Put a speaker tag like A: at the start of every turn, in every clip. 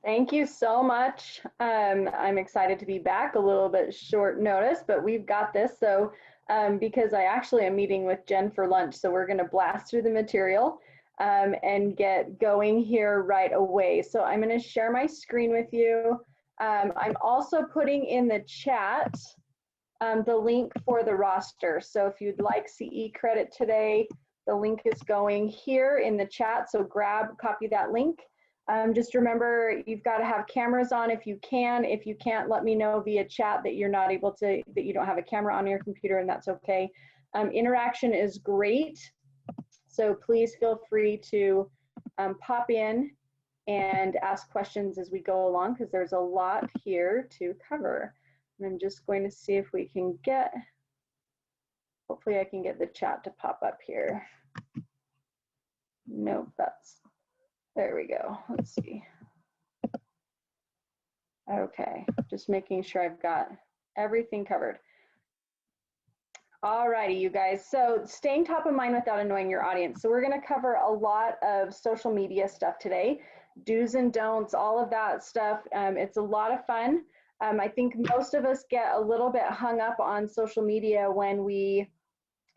A: Thank you so much. I'm excited to be back, a little bit short notice, but we've got this. So because I actually am meeting with Jen for lunch, so we're gonna blast through the material and get going here right away. So I'm gonna share my screen with you. I'm also putting in the chat the link for the roster. So if you'd like CE credit today, the link is going here in the chat. So copy that link. Just remember, you've got to have cameras on if you can. If you can't, let me know via chat that you're not able to, that you don't have a camera on your computer, and that's okay. Interaction is great. So please feel free to pop in and ask questions as we go along, because there's a lot here to cover. And I'm just going to see if we can get, hopefully I can get the chat to pop up here. Nope, there we go. Let's see. Okay, just making sure I've got everything covered. All righty, you guys. So staying top of mind without annoying your audience. So we're going to cover a lot of social media stuff today, do's and don'ts, all of that stuff. It's a lot of fun. I think most of us get a little bit hung up on social media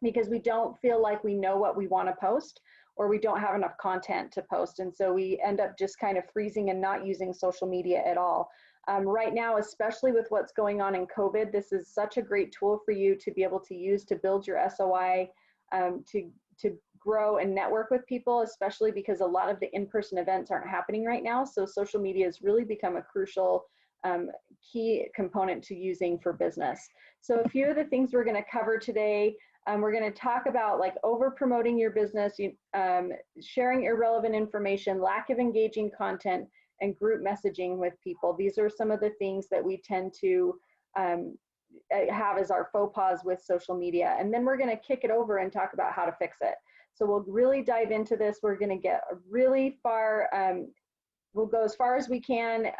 A: because we don't feel like we know what we want to post, or we don't have enough content to post. And so we end up just kind of freezing and not using social media at all. Right now, especially with what's going on in COVID, this is such a great tool for you to be able to use to build your SOI, to grow and network with people, especially because a lot of the in-person events aren't happening right now. So social media has really become a crucial key component to using for business. So a few of the things we're going to cover today. We're going to talk about like over promoting your business, sharing irrelevant information, lack of engaging content, and group messaging with people. These are some of the things that we tend to have as our faux pas with social media. And then we're going to kick it over and talk about how to fix it. So we'll really dive into this. We're going to get really far. We'll go as far as we can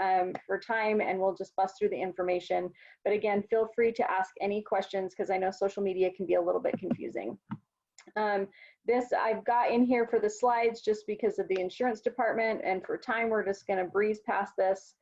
A: for time, and we'll just bust through the information. But again, feel free to ask any questions, because I know social media can be a little bit confusing. This I've got in here for the slides just because of the insurance department, and for time, we're just going to breeze past this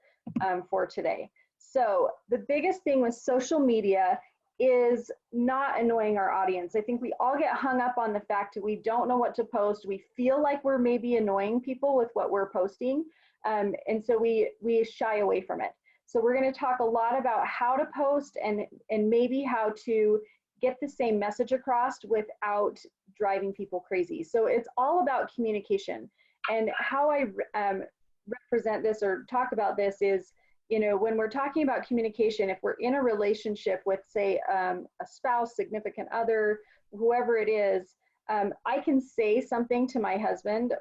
A: for today. So the biggest thing with social media is not annoying our audience. I think we all get hung up on the fact that we don't know what to post. We feel like we're maybe annoying people with what we're posting. And so we shy away from it. So we're going to talk a lot about how to post and maybe how to get the same message across without driving people crazy. So it's all about communication. And how I represent this or talk about this is, when we're talking about communication, if we're in a relationship with, say, a spouse, significant other, whoever it is, I can say something to my husband,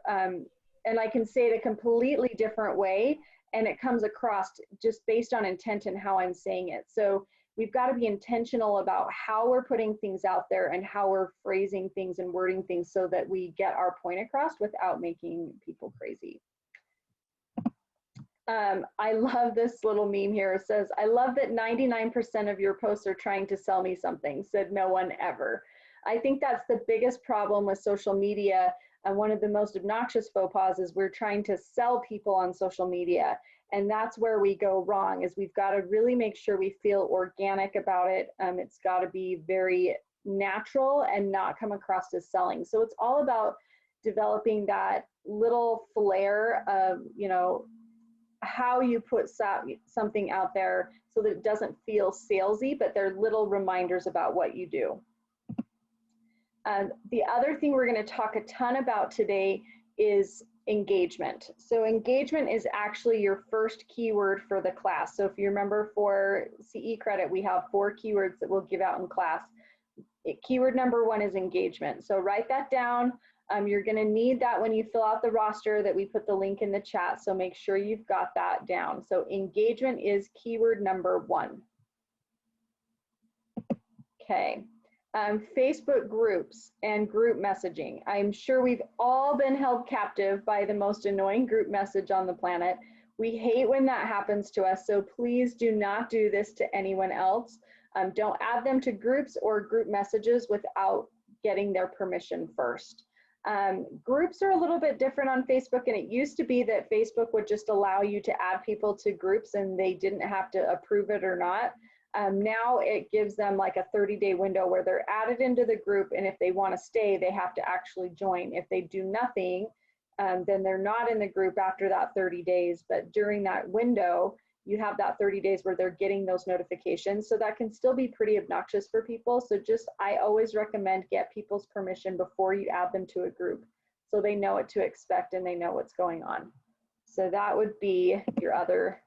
A: and I can say it a completely different way, and it comes across just based on intent and how I'm saying it. So we've got to be intentional about how we're putting things out there and how we're phrasing things and wording things so that we get our point across without making people crazy. I love this little meme here. It says, "I love that 99% of your posts are trying to sell me something," said no one ever. I think that's the biggest problem with social media. One of the most obnoxious faux pas is we're trying to sell people on social media. And that's where we go wrong, is we've got to really make sure we feel organic about it. It's got to be very natural and not come across as selling. So it's all about developing that little flair of, how you put something out there so that it doesn't feel salesy, but they're little reminders about what you do. The other thing we're going to talk a ton about today is engagement. So engagement is actually your first keyword for the class. So if you remember, for CE credit, we have 4 keywords that we'll give out in class. Keyword number 1 is engagement. So write that down. You're going to need that when you fill out the roster that we put the link in the chat. So make sure you've got that down. So engagement is keyword number 1. Okay. Facebook groups and group messaging. I'm sure we've all been held captive by the most annoying group message on the planet. We hate when that happens to us, so please do not do this to anyone else. Don't add them to groups or group messages without getting their permission first. Groups are a little bit different on Facebook, and it used to be that Facebook would just allow you to add people to groups and they didn't have to approve it or not. Now it gives them like a 30-day window where they're added into the group, and if they want to stay, they have to actually join. If they do nothing, then they're not in the group after that 30 days, but during that window, you have that 30 days where they're getting those notifications. So that can still be pretty obnoxious for people. So I always recommend get people's permission before you add them to a group so they know what to expect and they know what's going on. So that would be your other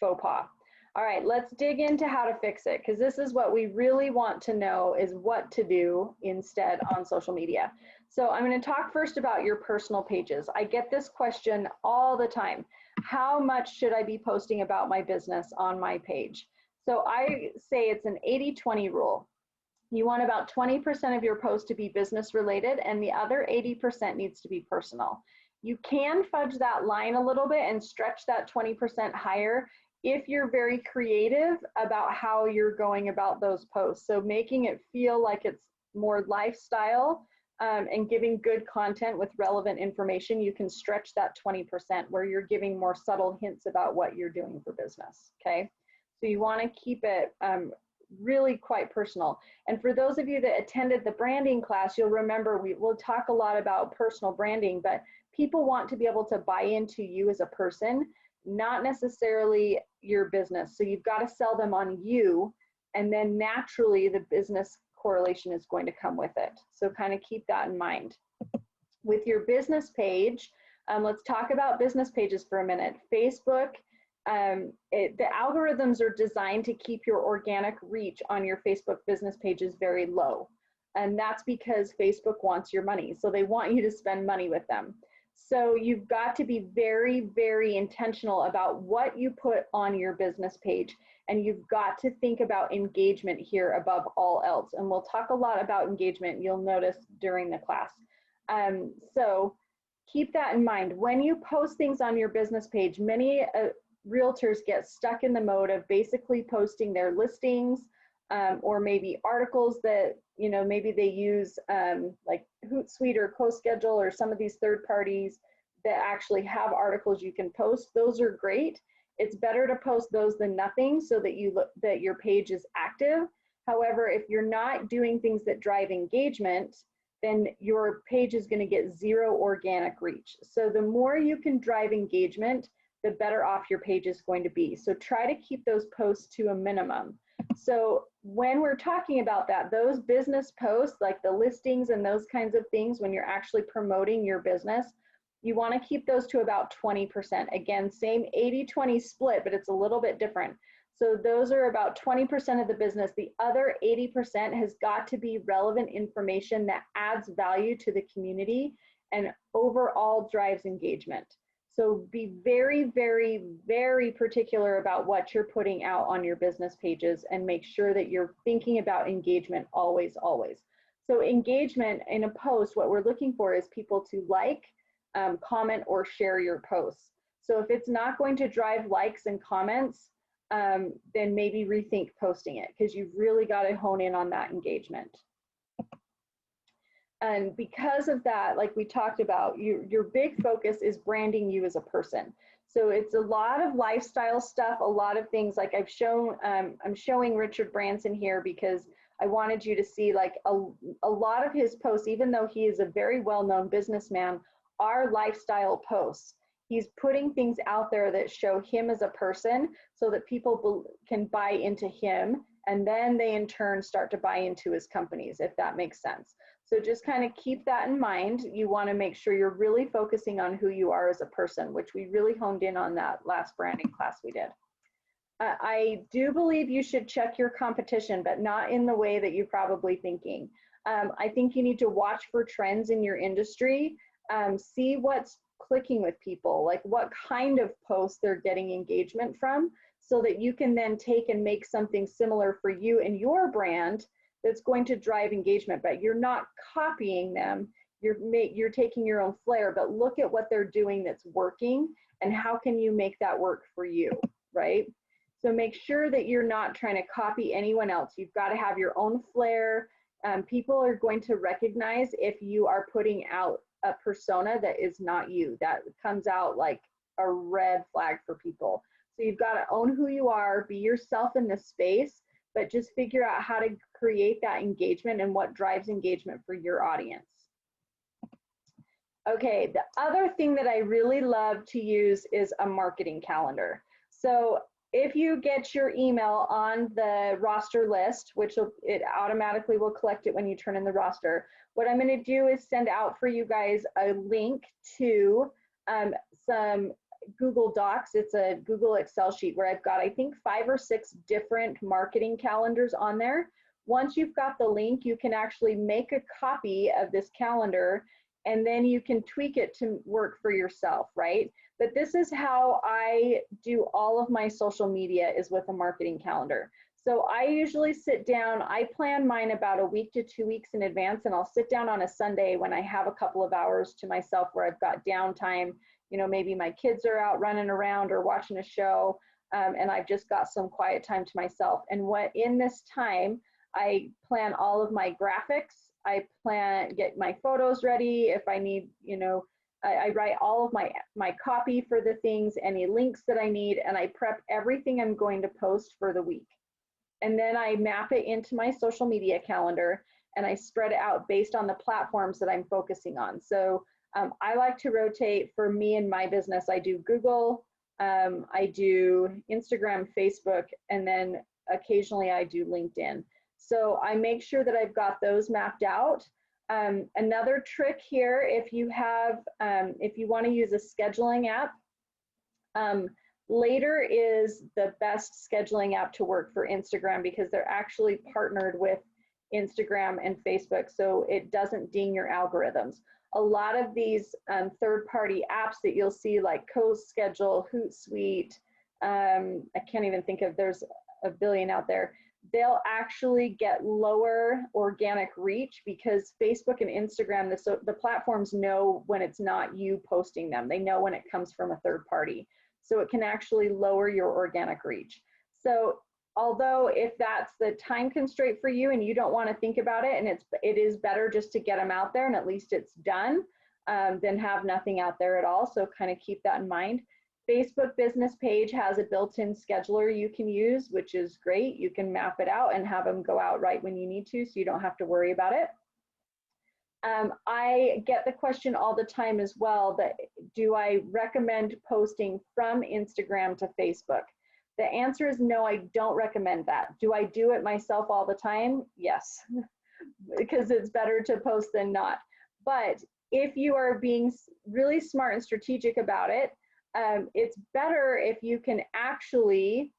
A: faux pas. All right, let's dig into how to fix it, because this is what we really want to know, is what to do instead on social media. So I'm going to talk first about your personal pages. I get this question all the time. How much should I be posting about my business on my page? So I say it's an 80-20 rule. You want about 20% of your post to be business related, and the other 80% needs to be personal. You can fudge that line a little bit and stretch that 20% higher if you're very creative about how you're going about those posts. So making it feel like it's more lifestyle and giving good content with relevant information, you can stretch that 20% where you're giving more subtle hints about what you're doing for business, okay? So you want to keep it really quite personal. And for those of you that attended the branding class, you'll remember we'll talk a lot about personal branding, but people want to be able to buy into you as a person, not necessarily your business. So you've got to sell them on you, and then naturally the business correlation is going to come with it. So kind of keep that in mind. With your business page, let's talk about business pages for a minute. Facebook, the algorithms are designed to keep your organic reach on your Facebook business pages very low. And that's because Facebook wants your money. So they want you to spend money with them. So you've got to be very, very intentional about what you put on your business page. And you've got to think about engagement here above all else. And we'll talk a lot about engagement, you'll notice during the class. So keep that in mind. When you post things on your business page, many realtors get stuck in the mode of basically posting their listings or maybe articles that, you know, maybe they use like Hootsuite or CoSchedule or some of these third parties that actually have articles you can post. Those are great. It's better to post those than nothing so that that your page is active. However, if you're not doing things that drive engagement, then your page is going to get zero organic reach. So the more you can drive engagement, the better off your page is going to be. So try to keep those posts to a minimum. So when we're talking about that, those business posts, like the listings and those kinds of things, when you're actually promoting your business, you want to keep those to about 20%. Again, same 80-20 split, but it's a little bit different. So those are about 20% of the business. The other 80% has got to be relevant information that adds value to the community and overall drives engagement. So be very, very, very particular about what you're putting out on your business pages and make sure that you're thinking about engagement always, always. So engagement in a post, what we're looking for is people to like, comment, or share your posts. So if it's not going to drive likes and comments, then maybe rethink posting it, because you've really got to hone in on that engagement. And because of that, like we talked about, your big focus is branding you as a person. So it's a lot of lifestyle stuff, a lot of things like I've shown, I'm showing Richard Branson here because I wanted you to see like a lot of his posts, even though he is a very well-known businessman, are lifestyle posts. He's putting things out there that show him as a person so that people can buy into him, and then they in turn start to buy into his companies, if that makes sense. So just kind of keep that in mind. You want to make sure you're really focusing on who you are as a person, which we really honed in on that last branding class we did. I do believe you should check your competition, but not in the way that you're probably thinking. I think you need to watch for trends in your industry, see what's clicking with people, like what kind of posts they're getting engagement from, so that you can then take and make something similar for you and your brand that's going to drive engagement, but you're not copying them. You're taking your own flair, but look at what they're doing that's working and how can you make that work for you, right? So make sure that you're not trying to copy anyone else. You've got to have your own flair. People are going to recognize if you are putting out a persona that is not you. That comes out like a red flag for people. So you've got to own who you are, be yourself in this space, but just figure out how to create that engagement and what drives engagement for your audience. Okay, the other thing that I really love to use is a marketing calendar. So if you get your email on the roster list, which it automatically will collect it when you turn in the roster, what I'm going to do is send out for you guys a link to some Google Docs. It's a Google Excel sheet where I've got, I think, 5 or 6 different marketing calendars on there. Once you've got the link, you can actually make a copy of this calendar, and then you can tweak it to work for yourself, right? But this is how I do all of my social media, is with a marketing calendar. So I usually sit down, I plan mine about a week to 2 weeks in advance, and I'll sit down on a Sunday when I have a couple of hours to myself where I've got downtime. You know, maybe my kids are out running around or watching a show, and I've just got some quiet time to myself. And what in this time, I plan all of my graphics. I get my photos ready. If I need, you know, I write all of my copy for the things, any links that I need, and I prep everything I'm going to post for the week. And then I map it into my social media calendar, and I spread it out based on the platforms that I'm focusing on. So I like to rotate. For me and my business, I do Google, I do Instagram, Facebook, and then occasionally I do LinkedIn. So I make sure that I've got those mapped out. Another trick here, if you want to use a scheduling app, Later is the best scheduling app to work for Instagram, because they're actually partnered with Instagram and Facebook, so it doesn't ding your algorithms. A lot of these third-party apps that you'll see, like CoSchedule, Hootsuite, I can't even think of, there's a billion out there, they'll actually get lower organic reach, because Facebook and Instagram, the platforms know when it's not you posting them. They know when it comes from a third party. So it can actually lower your organic reach. So although if that's the time constraint for you and you don't want to think about it, and it is better just to get them out there and at least it's done, than have nothing out there at all. So kind of keep that in mind. Facebook business page has a built-in scheduler you can use, which is great. You can map it out and have them go out right when you need to, so you don't have to worry about it. I get the question all the time as well, that do I recommend posting from Instagram to Facebook? The answer is no, I don't recommend that. Do I do it myself all the time? Yes, because it's better to post than not. But if you are being really smart and strategic about it, it's better if you can actually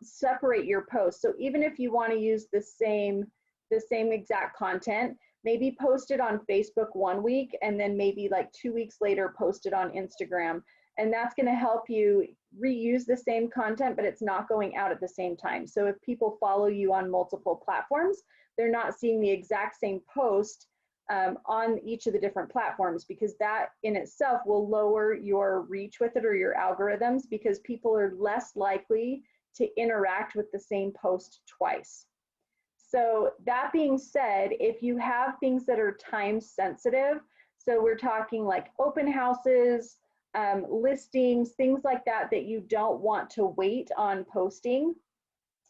A: separate your posts. So even if you want to use the same exact content, maybe post it on Facebook 1 week, and then maybe like 2 weeks later post it on Instagram. And that's going to help you reuse the same content, but it's not going out at the same time. So if people follow you on multiple platforms, they're not seeing the exact same post on each of the different platforms, because that in itself will lower your reach with it, or your algorithms, because people are less likely to interact with the same post twice. So that being said, if you have things that are time sensitive, so we're talking like open houses, listings, things like that, that you don't want to wait on posting,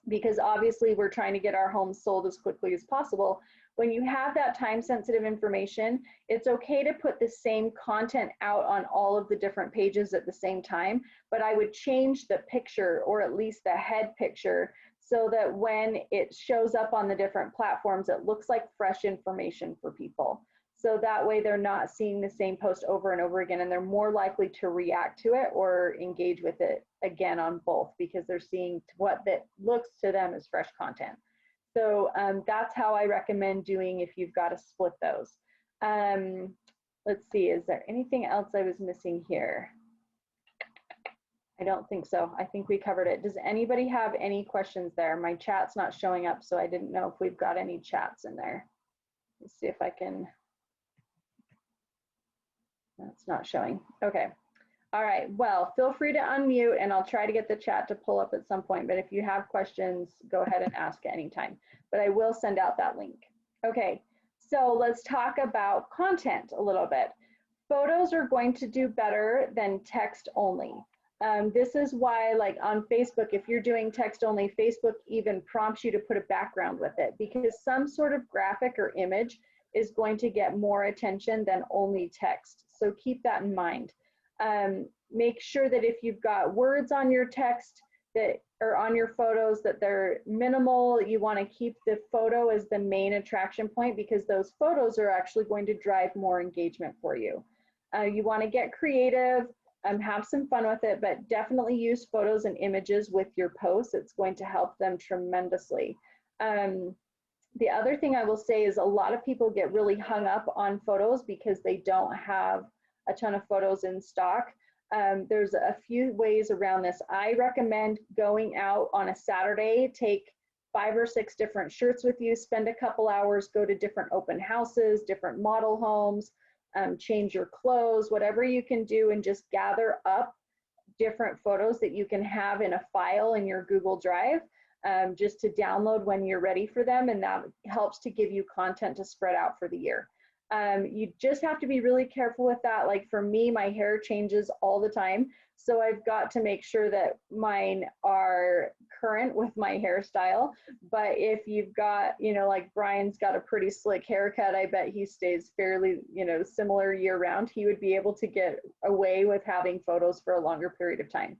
A: because obviously we're trying to get our homes sold as quickly as possible. When you have that time sensitive information, it's okay to put the same content out on all of the different pages at the same time, but I would change the picture, or at least the head picture, so that when it shows up on the different platforms, it looks like fresh information for people. So that way they're not seeing the same post over and over again, and they're more likely to react to it or engage with it again on both, because they're seeing what that looks to them as fresh content. So that's how I recommend doing if you've got to split those. Let's see, is there anything else I was missing here? I don't think so. I think we covered it. Does anybody have any questions there? My chat's not showing up, so I didn't know if we've got any chats in there. Let's see if I can. That's not showing. Okay. All right. Well, feel free to unmute, and I'll try to get the chat to pull up at some point. But if you have questions, go ahead and ask at any time. But I will send out that link. Okay. So let's talk about content a little bit. Photos are going to do better than text only. This is why, like on Facebook, if you're doing text only, Facebook even prompts you to put a background with it, because some sort of graphic or image is going to get more attention than only text. So keep that in mind. Make sure that if you've got words on your text that or on your photos, that they're minimal. You want to keep the photo as the main attraction point, because those photos are actually going to drive more engagement for you. You want to get creative, have some fun with it, but definitely use photos and images with your posts. It's going to help them tremendously. The other thing I will say is a lot of people get really hung up on photos because they don't have a ton of photos in stock. There's a few ways around this. I recommend going out on a Saturday, take 5 or 6 different shirts with you, spend a couple hours, go to different open houses, different model homes, change your clothes, whatever you can do, and just gather up different photos that you can have in a file in your Google Drive, just to download when you're ready for them, and that helps to give you content to spread out for the year. You just have to be really careful with that. Like for me, my hair changes all the time, so I've got to make sure that mine are current with my hairstyle. But if you've got, you know, like Brian's got a pretty slick haircut, I bet he stays fairly, you know, similar year round. He would be able to get away with having photos for a longer period of time.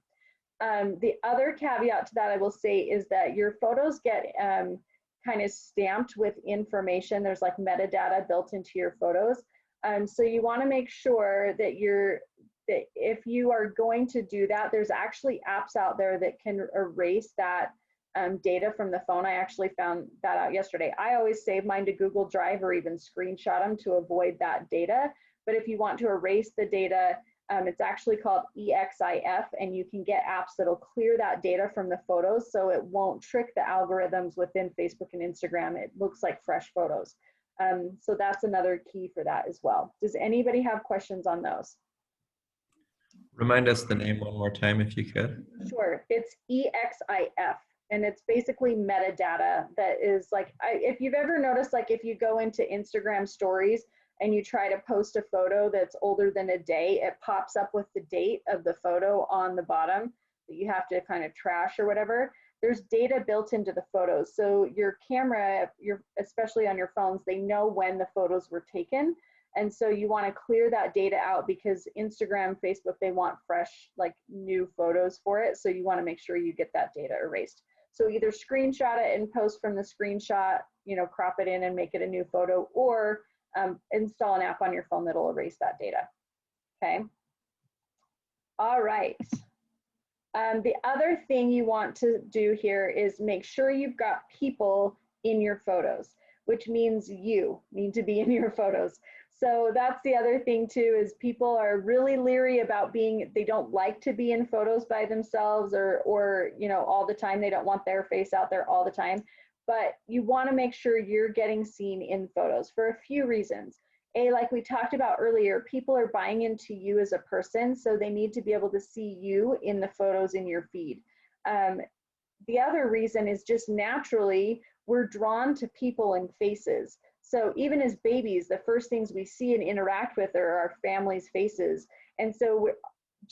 A: The other caveat to that I will say is that your photos get kind of stamped with information. There's like metadata built into your photos. So you want to make sure that that if you are going to do that, there's actually apps out there that can erase that data from the phone. I actually found that out yesterday. I always save mine to Google Drive or even screenshot them to avoid that data. But if you want to erase the data, it's actually called EXIF, and you can get apps that'll clear that data from the photos so it won't trick the algorithms within Facebook and Instagram. It looks like fresh photos. So that's another key for that as well. Does anybody have questions on those?
B: Remind us the name one more time if you could.
A: Sure, it's EXIF, and it's basically metadata that is like, if you've ever noticed, like if you go into Instagram stories and you try to post a photo that's older than a day, it pops up with the date of the photo on the bottom that you have to kind of trash or whatever. There's data built into the photos. So your camera, especially on your phones, they know when the photos were taken. And so you want to clear that data out, because Instagram, Facebook, they want fresh, like new photos for it. So you want to make sure you get that data erased. So either screenshot it and post from the screenshot, you know, crop it in and make it a new photo, or install an app on your phone that'll erase that data. Okay. All right. The other thing you want to do here is make sure you've got people in your photos, which means you need to be in your photos. So that's the other thing too, is people are really leery about they don't like to be in photos by themselves, or you know, all the time. They don't want their face out there all the time. But you want to make sure you're getting seen in photos for a few reasons. Like we talked about earlier, people are buying into you as a person, so they need to be able to see you in the photos in your feed. The other reason is just naturally, we're drawn to people and faces. So even as babies, the first things we see and interact with are our family's faces. And so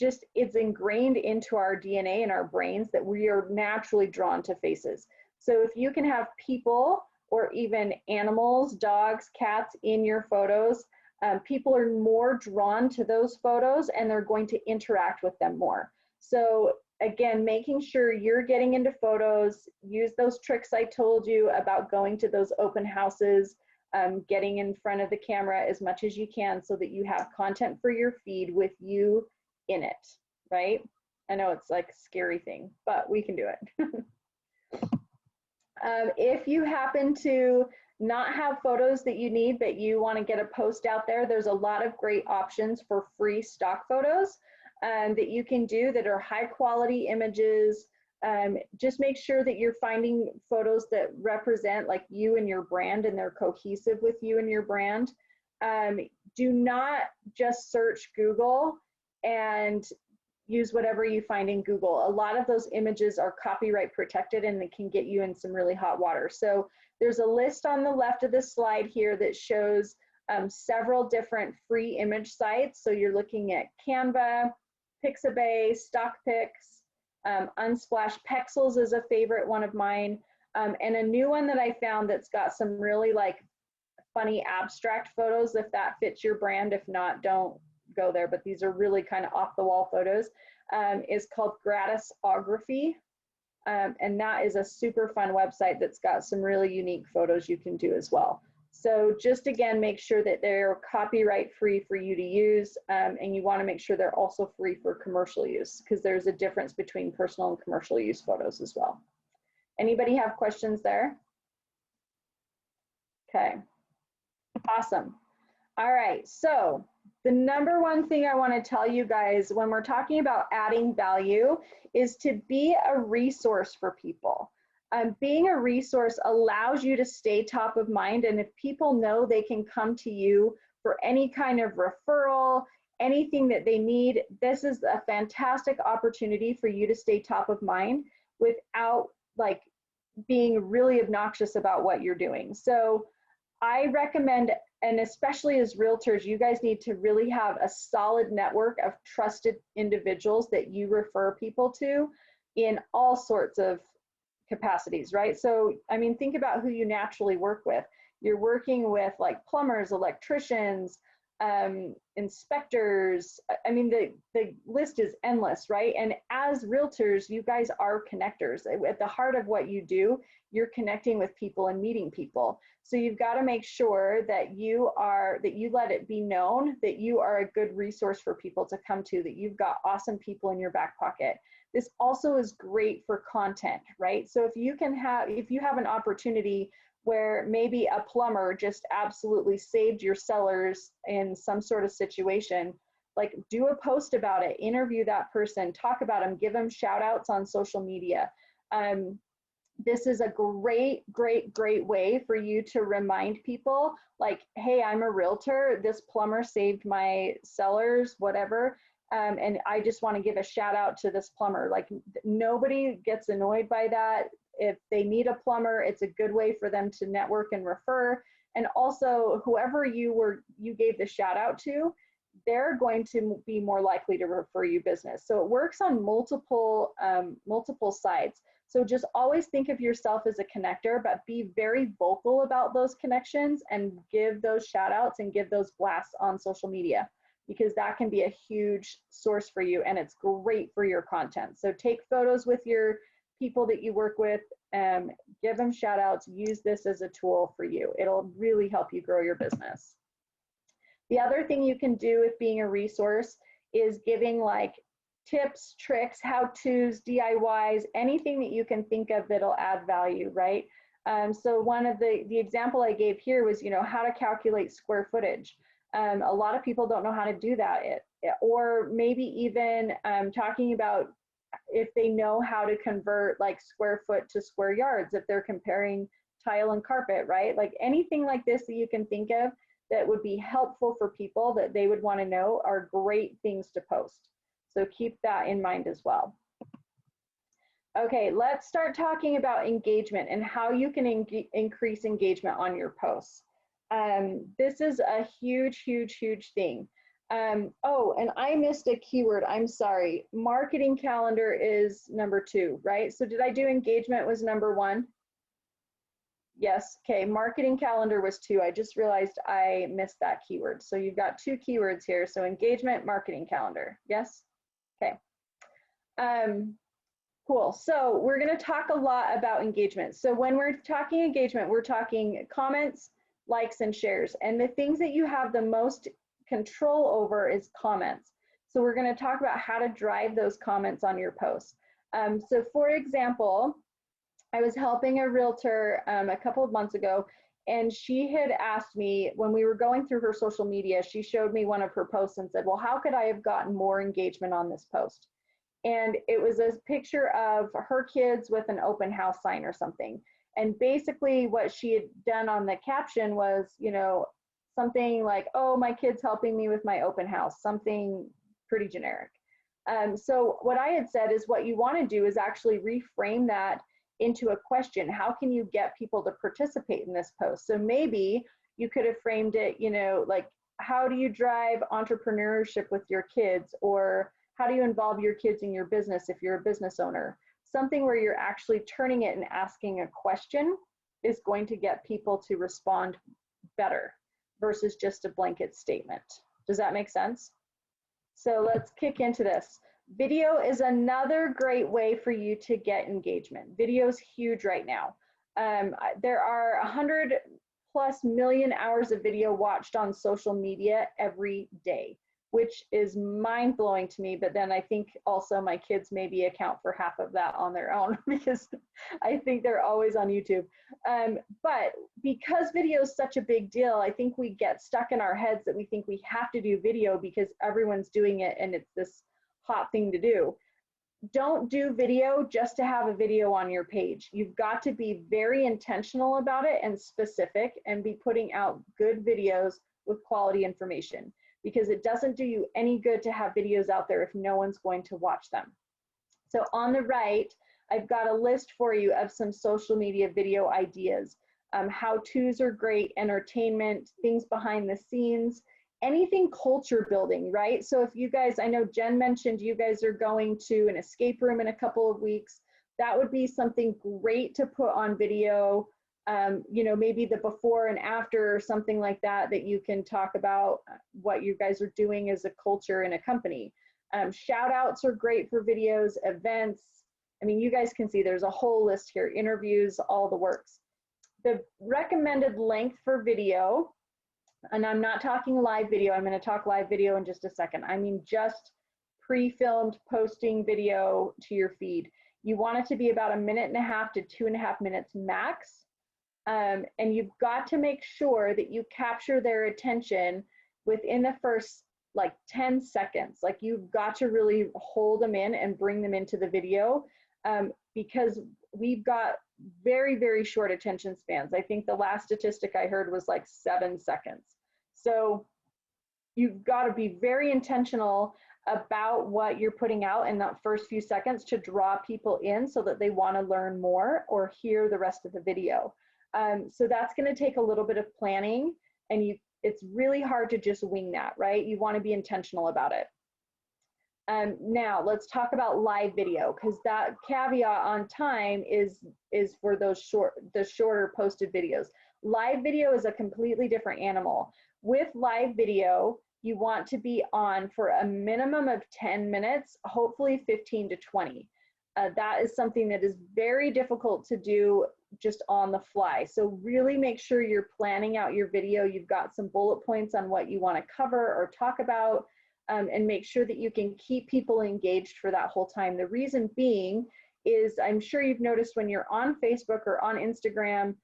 A: it's ingrained into our DNA and our brains that we are naturally drawn to faces. So if you can have people or even animals, dogs, cats in your photos, people are more drawn to those photos and they're going to interact with them more. So again, making sure you're getting into photos, use those tricks I told you about going to those open houses, getting in front of the camera as much as you can so that you have content for your feed with you in it, right? I know it's like a scary thing, but we can do it. If you happen to not have photos that you need, but you want to get a post out there, there's a lot of great options for free stock photos that you can do that are high quality images. Just make sure that you're finding photos that represent like you and your brand, and they're cohesive with you and your brand. Do not just search Google and use whatever you find in Google. A lot of those images are copyright protected and they can get you in some really hot water. So there's a list on the left of the slide here that shows several different free image sites. So you're looking at Canva, Pixabay, StockPix, Unsplash. Pexels is a favorite one of mine. And a new one that I found that's got some really like funny abstract photos, if that fits your brand. If not, don't go there, but these are really kind of off the wall photos, is called Gratisography. And that is a super fun website that's got some really unique photos you can do as well. So just again, make sure that they're copyright free for you to use, and you want to make sure they're also free for commercial use, because there's a difference between personal and commercial use photos as well. Anybody have questions there? Okay, awesome. All right, so the number one thing I want to tell you guys when we're talking about adding value is to be a resource for people. Being a resource allows you to stay top of mind, and if people know they can come to you for any kind of referral, anything that they need, this is a fantastic opportunity for you to stay top of mind without like being really obnoxious about what you're doing. So I recommend, and especially as realtors, you guys need to really have a solid network of trusted individuals that you refer people to in all sorts of capacities, right? So, I mean, think about who you naturally work with. You're working with like plumbers, electricians, inspectors. I mean, the list is endless, right? And as realtors, you guys are connectors. At the heart of what you do, you're connecting with people and meeting people. So you've got to make sure that you let it be known that you are a good resource for people to come to, that you've got awesome people in your back pocket. This also is great for content, right? So if you have an opportunity where maybe a plumber just absolutely saved your sellers in some sort of situation, like do a post about it, interview that person, talk about them, give them shout outs on social media. This is a great way for you to remind people like, hey, I'm a realtor, this plumber saved my sellers, whatever. And I just want to give a shout out to this plumber. Like nobody gets annoyed by that. If they need a plumber, it's a good way for them to network and refer. And also whoever you gave the shout out to, they're going to be more likely to refer you business. So it works on multiple sides. So just always think of yourself as a connector, but be very vocal about those connections and give those shout outs and give those blasts on social media, because that can be a huge source for you and it's great for your content. So take photos with your people that you work with, give them shout outs, use this as a tool for you. It'll really help you grow your business. The other thing you can do with being a resource is giving like tips, tricks, how-tos, DIYs, anything that you can think of that'll add value, right? So one of the example I gave here was, how to calculate square footage. A lot of people don't know how to do that, or maybe even talking about if they know how to convert like square foot to square yards, if they're comparing tile and carpet, right? Like anything like this that you can think of that would be helpful for people that they would want to know are great things to post. So keep that in mind as well. Okay, let's start talking about engagement and how you can increase engagement on your posts. This is a huge thing. Oh, and I missed a keyword. I'm sorry. Marketing calendar is number 2, right? So did I do engagement was number 1? Yes. Okay. Marketing calendar was 2. I just realized I missed that keyword. So you've got 2 keywords here. So engagement, marketing calendar. Yes. Okay. Cool. So we're going to talk a lot about engagement. So when we're talking engagement, we're talking comments, likes, and shares. And the things that you have the most control over is comments. So we're going to talk about how to drive those comments on your posts. So for example, I was helping a realtor a couple of months ago, and she had asked me when we were going through her social media, she showed me one of her posts and said, well, how could I have gotten more engagement on this post? And it was a picture of her kids with an open house sign or something. And basically what she had done on the caption was, something like, oh, my kid's helping me with my open house, something pretty generic. So what I had said is what you want to do is actually reframe that into a question. How can you get people to participate in this post? So maybe you could have framed it, you know, like, how do you drive entrepreneurship with your kids? Or how do you involve your kids in your business if you're a business owner? Something where you're actually turning it and asking a question is going to get people to respond better versus just a blanket statement. Does that make sense? So let's kick into this. Video is another great way for you to get engagement. Video is huge right now. There are 100+ million hours of video watched on social media every day, which is mind-blowing to me. But then I think also my kids maybe account for half of that on their own because I think they're always on YouTube. But because video is such a big deal, I think we get stuck in our heads that we think we have to do video because everyone's doing it and it's this hot thing to do. Don't do video just to have a video on your page. You've got to be very intentional about it and specific and be putting out good videos with quality information, because it doesn't do you any good to have videos out there if no one's going to watch them. So on the right, I've got a list for you of some social media video ideas. How-tos are great, entertainment, things behind the scenes, anything culture building, right? So if you guys, I know Jen mentioned you guys are going to an escape room in a couple of weeks. That would be something great to put on video. You know, maybe the before and after or something like that, that you can talk about what you guys are doing as a culture in a company. Shout outs are great for videos, events. I mean, you guys can see there's a whole list here, interviews, all the works. The recommended length for video, and I'm not talking live video, I'm going to talk live video in just a second. I mean just pre-filmed posting video to your feed. You want it to be about 1.5 to 2.5 minutes max. And you've got to make sure that you capture their attention within the first like 10 seconds. Like you've got to really hold them in and bring them into the video, because we've got very, very short attention spans. I think the last statistic I heard was like 7 seconds. So you've got to be very intentional about what you're putting out in that first few seconds to draw people in so that they want to learn more or hear the rest of the video. So that's going to take a little bit of planning, and it's really hard to just wing that, right? You want to be intentional about it. Now let's talk about live video, because that caveat on time is for those shorter posted videos. Live video is a completely different animal. With live video, you want to be on for a minimum of 10 minutes, hopefully 15 to 20. That is something that is very difficult to do just on the fly. So really make sure you're planning out your video. You've got some bullet points on what you want to cover or talk about, and make sure that you can keep people engaged for that whole time. The reason being is, I'm sure you've noticed when you're on Facebook or on Instagram,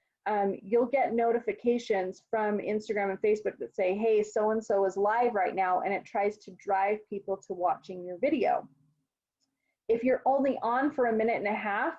A: you'll get notifications from Instagram and Facebook that say, hey, so-and-so is live right now, and it tries to drive people to watching your video. If you're only on for 1.5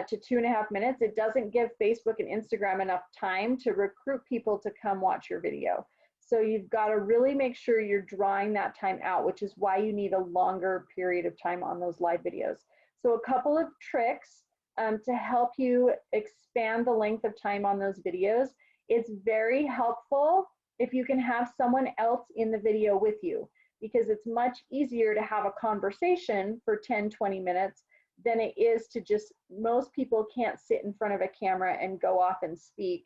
A: to 2.5 minutes, it doesn't give Facebook and Instagram enough time to recruit people to come watch your video. So you've got to really make sure you're drawing that time out, which is why you need a longer period of time on those live videos. So a couple of tricks to help you expand the length of time on those videos. It's very helpful if you can have someone else in the video with you, because it's much easier to have a conversation for 10-20 minutes than it is to just, most people can't sit in front of a camera and go off and speak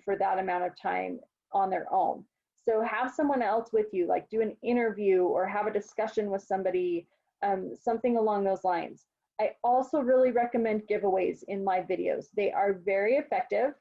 A: for that amount of time on their own. So have someone else with you, like do an interview or have a discussion with somebody, something along those lines. I also really recommend giveaways in live videos. They are very effective,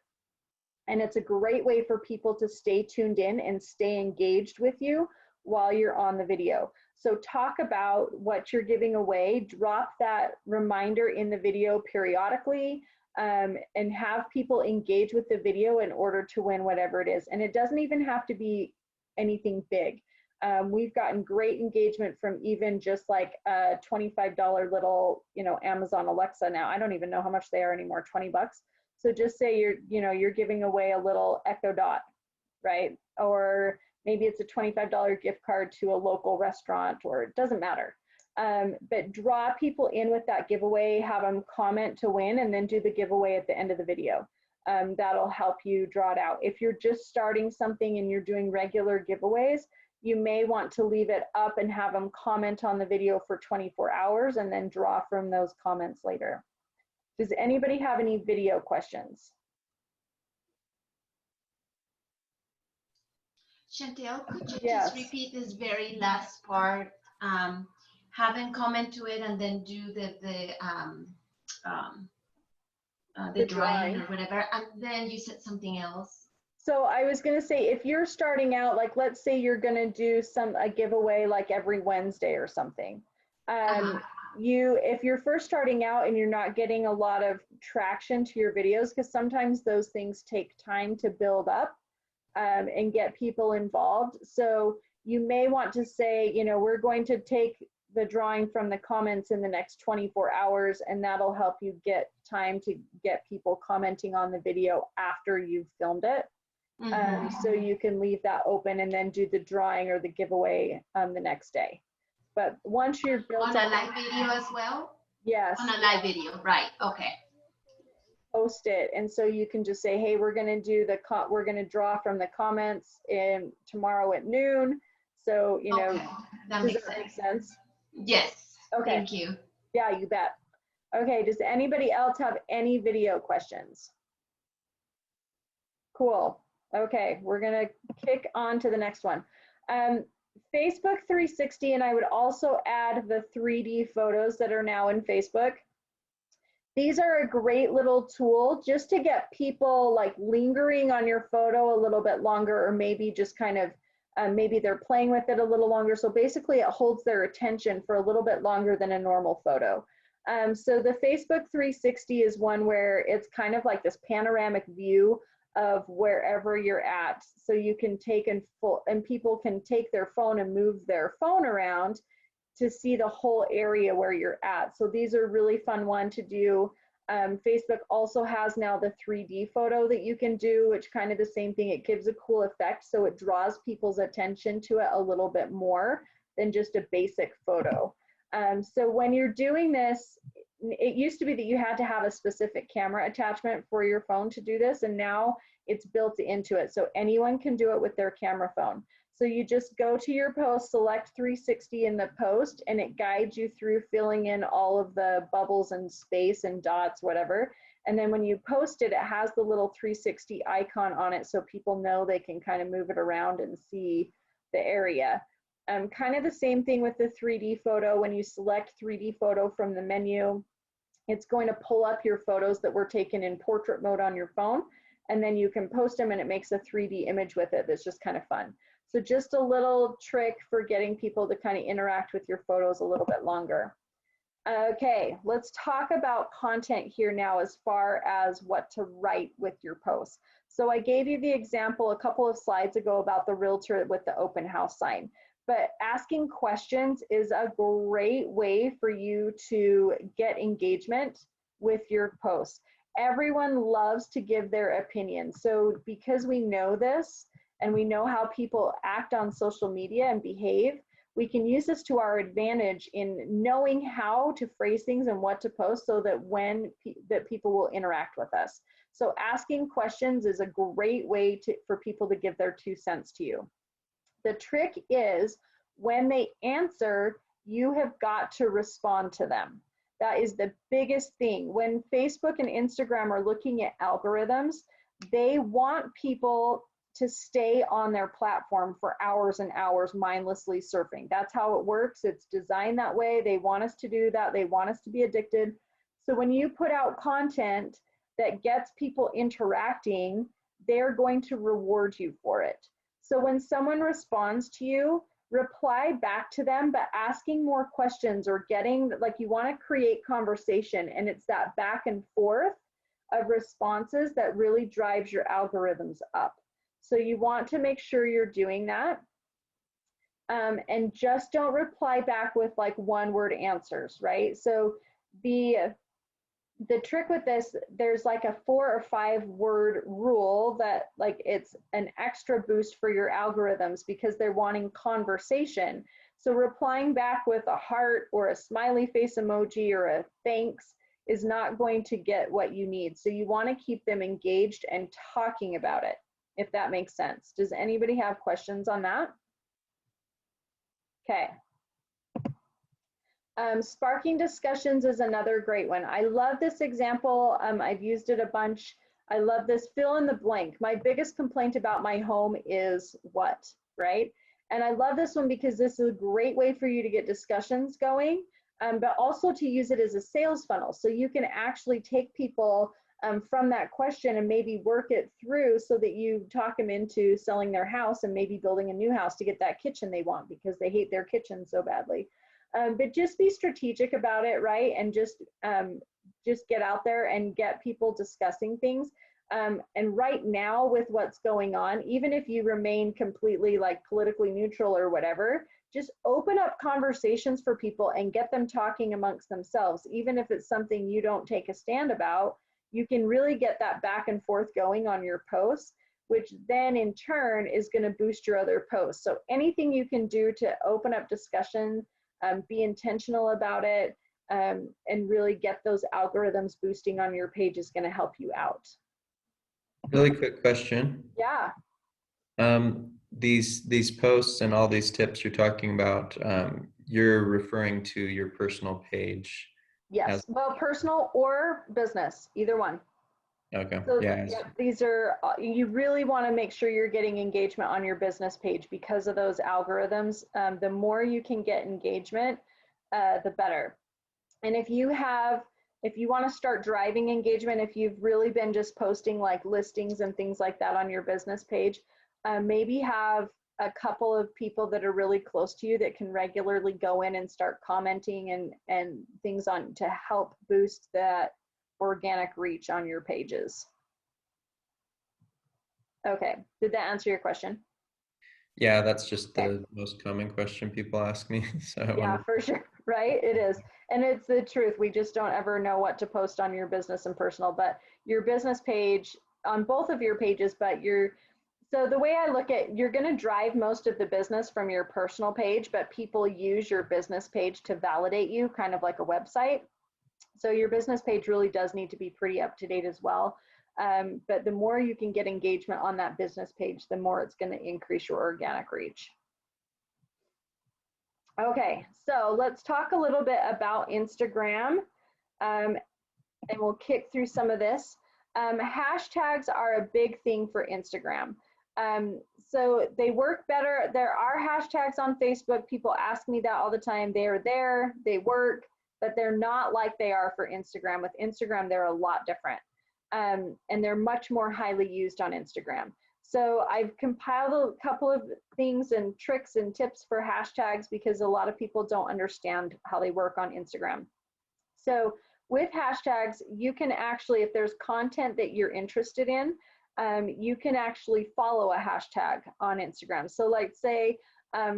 A: and it's a great way for people to stay tuned in and stay engaged with you while you're on the video. So talk about what you're giving away, drop that reminder in the video periodically, and have people engage with the video in order to win whatever it is. And it doesn't even have to be anything big. We've gotten great engagement from even just like a $25 little, Amazon Alexa now. I don't even know how much they are anymore, 20 bucks. So just say you're giving away a little Echo Dot, right? Or maybe it's a $25 gift card to a local restaurant, or it doesn't matter. But draw people in with that giveaway, have them comment to win, and then do the giveaway at the end of the video. That'll help you draw it out. If you're just starting something and you're doing regular giveaways, you may want to leave it up and have them comment on the video for 24 hours and then draw from those comments later. Does anybody have any video questions?
C: Chantel, could you
A: Yes.
C: just repeat this very last part? Have them comment to it and then do the drawing or whatever, and then you said something else.
A: So I was going to say, if you're starting out, like let's say you're going to do a giveaway like every Wednesday or something. If you're first starting out and you're not getting a lot of traction to your videos, because sometimes those things take time to build up and get people involved. So you may want to say, you know, we're going to take the drawing from the comments in the next 24 hours, and that'll help you get time to get people commenting on the video after you've filmed it. So you can leave that open and then do the drawing or the giveaway the next day. But once you're built
C: on a live video as well?
A: Yes.
C: On a live video, right? Okay.
A: Post it, and so you can just say, hey, we're going to draw from the comments tomorrow at noon. So you know, does that make sense?
C: Yes.
A: Okay.
C: Thank you.
A: Yeah, you bet. Okay. Does anybody else have any video questions? Cool. Okay, we're gonna kick on to the next one. Facebook 360, and I would also add the 3D photos that are now in Facebook. These are a great little tool just to get people like lingering on your photo a little bit longer, or maybe just kind of, maybe they're playing with it a little longer. So basically it holds their attention for a little bit longer than a normal photo. So the Facebook 360 is one where it's kind of like this panoramic view of wherever you're at. So you can take and people can take their phone and move their phone around to see the whole area where you're at. So these are really fun one to do. Facebook also has now the 3D photo that you can do, which kind of the same thing. It gives a cool effect, so it draws people's attention to it a little bit more than just a basic photo. So when you're doing this, it used to be that you had to have a specific camera attachment for your phone to do this, and now it's built into it. So anyone can do it with their camera phone. So you just go to your post, select 360 in the post, and it guides you through filling in all of the bubbles and space and dots, whatever. And then when you post it, it has the little 360 icon on it so people know they can kind of move it around and see the area. Kind of the same thing with the 3D photo. When you select 3D photo from the menu, it's going to pull up your photos that were taken in portrait mode on your phone, and then you can post them and it makes a 3D image with it that's just kind of fun. So just a little trick for getting people to kind of interact with your photos a little bit longer. Okay, let's talk about content here now as far as what to write with your posts. So I gave you the example a couple of slides ago about the realtor with the open house sign. But asking questions is a great way for you to get engagement with your posts. Everyone loves to give their opinion. So because we know this and we know how people act on social media and behave, we can use this to our advantage in knowing how to phrase things and what to post so that that people will interact with us. So asking questions is a great way for people to give their 2 cents to you. The trick is when they answer, you have got to respond to them. That is the biggest thing. When Facebook and Instagram are looking at algorithms, they want people to stay on their platform for hours and hours mindlessly surfing. That's how it works. It's designed that way. They want us to do that. They want us to be addicted. So when you put out content that gets people interacting, they're going to reward you for it. So when someone responds to you, reply back to them, but asking more questions or getting, like, you want to create conversation, and it's that back and forth of responses that really drives your algorithms up. So you want to make sure you're doing that. And just don't reply back with like one-word answers, right? So the trick with this, there's like a 4 or 5 word rule that like it's an extra boost for your algorithms because they're wanting conversation. So replying back with a heart or a smiley face emoji or a thanks is not going to get what you need. So you want to keep them engaged and talking about it, if that makes sense. Does anybody have questions on that? Okay. Sparking discussions is another great one. I love this example. I've used it a bunch. I love this fill in the blank. My biggest complaint about my home is what, right? And I love this one because this is a great way for you to get discussions going, but also to use it as a sales funnel. So you can actually take people from that question and maybe work it through so that you talk them into selling their house and maybe building a new house to get that kitchen they want because they hate their kitchen so badly. But just be strategic about it, right? And just get out there and get people discussing things. And right now with what's going on, even if you remain completely like politically neutral or whatever, just open up conversations for people and get them talking amongst themselves. Even if it's something you don't take a stand about, you can really get that back and forth going on your posts, which then in turn is going to boost your other posts. So anything you can do to open up discussion, be intentional about it, and really get those algorithms boosting on your page is going to help you out.
B: Really quick question.
A: Yeah.
B: These posts and all these tips you're talking about, you're referring to your personal page.
A: Yes. Well, personal or business, either one.
B: Okay.
A: So
B: Yeah.
A: yeah, these are, you really want to make sure you're getting engagement on your business page because of those algorithms. The more you can get engagement, the better. And if you want to start driving engagement, if you've really been just posting like listings and things like that on your business page, maybe have a couple of people that are really close to you that can regularly go in and start commenting and things on to help boost that organic reach on your pages. Okay, did that answer your question?
B: Yeah, that's just the most common question people ask me. So
A: yeah, for sure, right? It is. And it's the truth. We just don't ever know what to post on your business and personal, but your business page, on both of your pages, but so the way I look at, you're going to drive most of the business from your personal page, but people use your business page to validate you, kind of like a website. So your business page really does need to be pretty up to date as well. But the more you can get engagement on that business page, the more it's going to increase your organic reach. Okay, so let's talk a little bit about Instagram, and we'll kick through some of this. Hashtags are a big thing for Instagram. So they work better. There are hashtags on Facebook. People ask me that all the time. They are there, they work, but they're not like they are for Instagram. With Instagram, they're a lot different. And they're much more highly used on Instagram. So I've compiled a couple of things and tricks and tips for hashtags because a lot of people don't understand how they work on Instagram. So with hashtags, you can actually, if there's content that you're interested in, you can actually follow a hashtag on Instagram. So like say,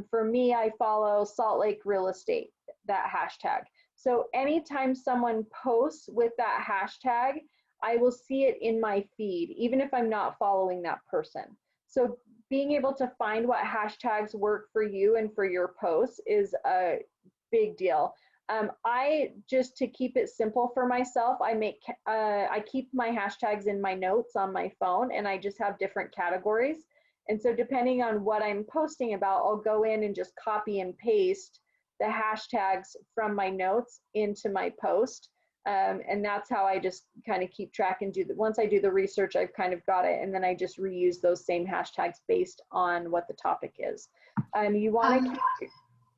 A: for me, I follow Salt Lake Real Estate, that hashtag. So anytime someone posts with that hashtag, I will see it in my feed, even if I'm not following that person. So being able to find what hashtags work for you and for your posts is a big deal. I just, to keep it simple for myself, I keep my hashtags in my notes on my phone, and I just have different categories. And so depending on what I'm posting about, I'll go in and just copy and paste the hashtags from my notes into my post. And that's how I just kind of keep track and once I do the research, I've kind of got it, and then I just reuse those same hashtags based on what the topic is. You want to keep,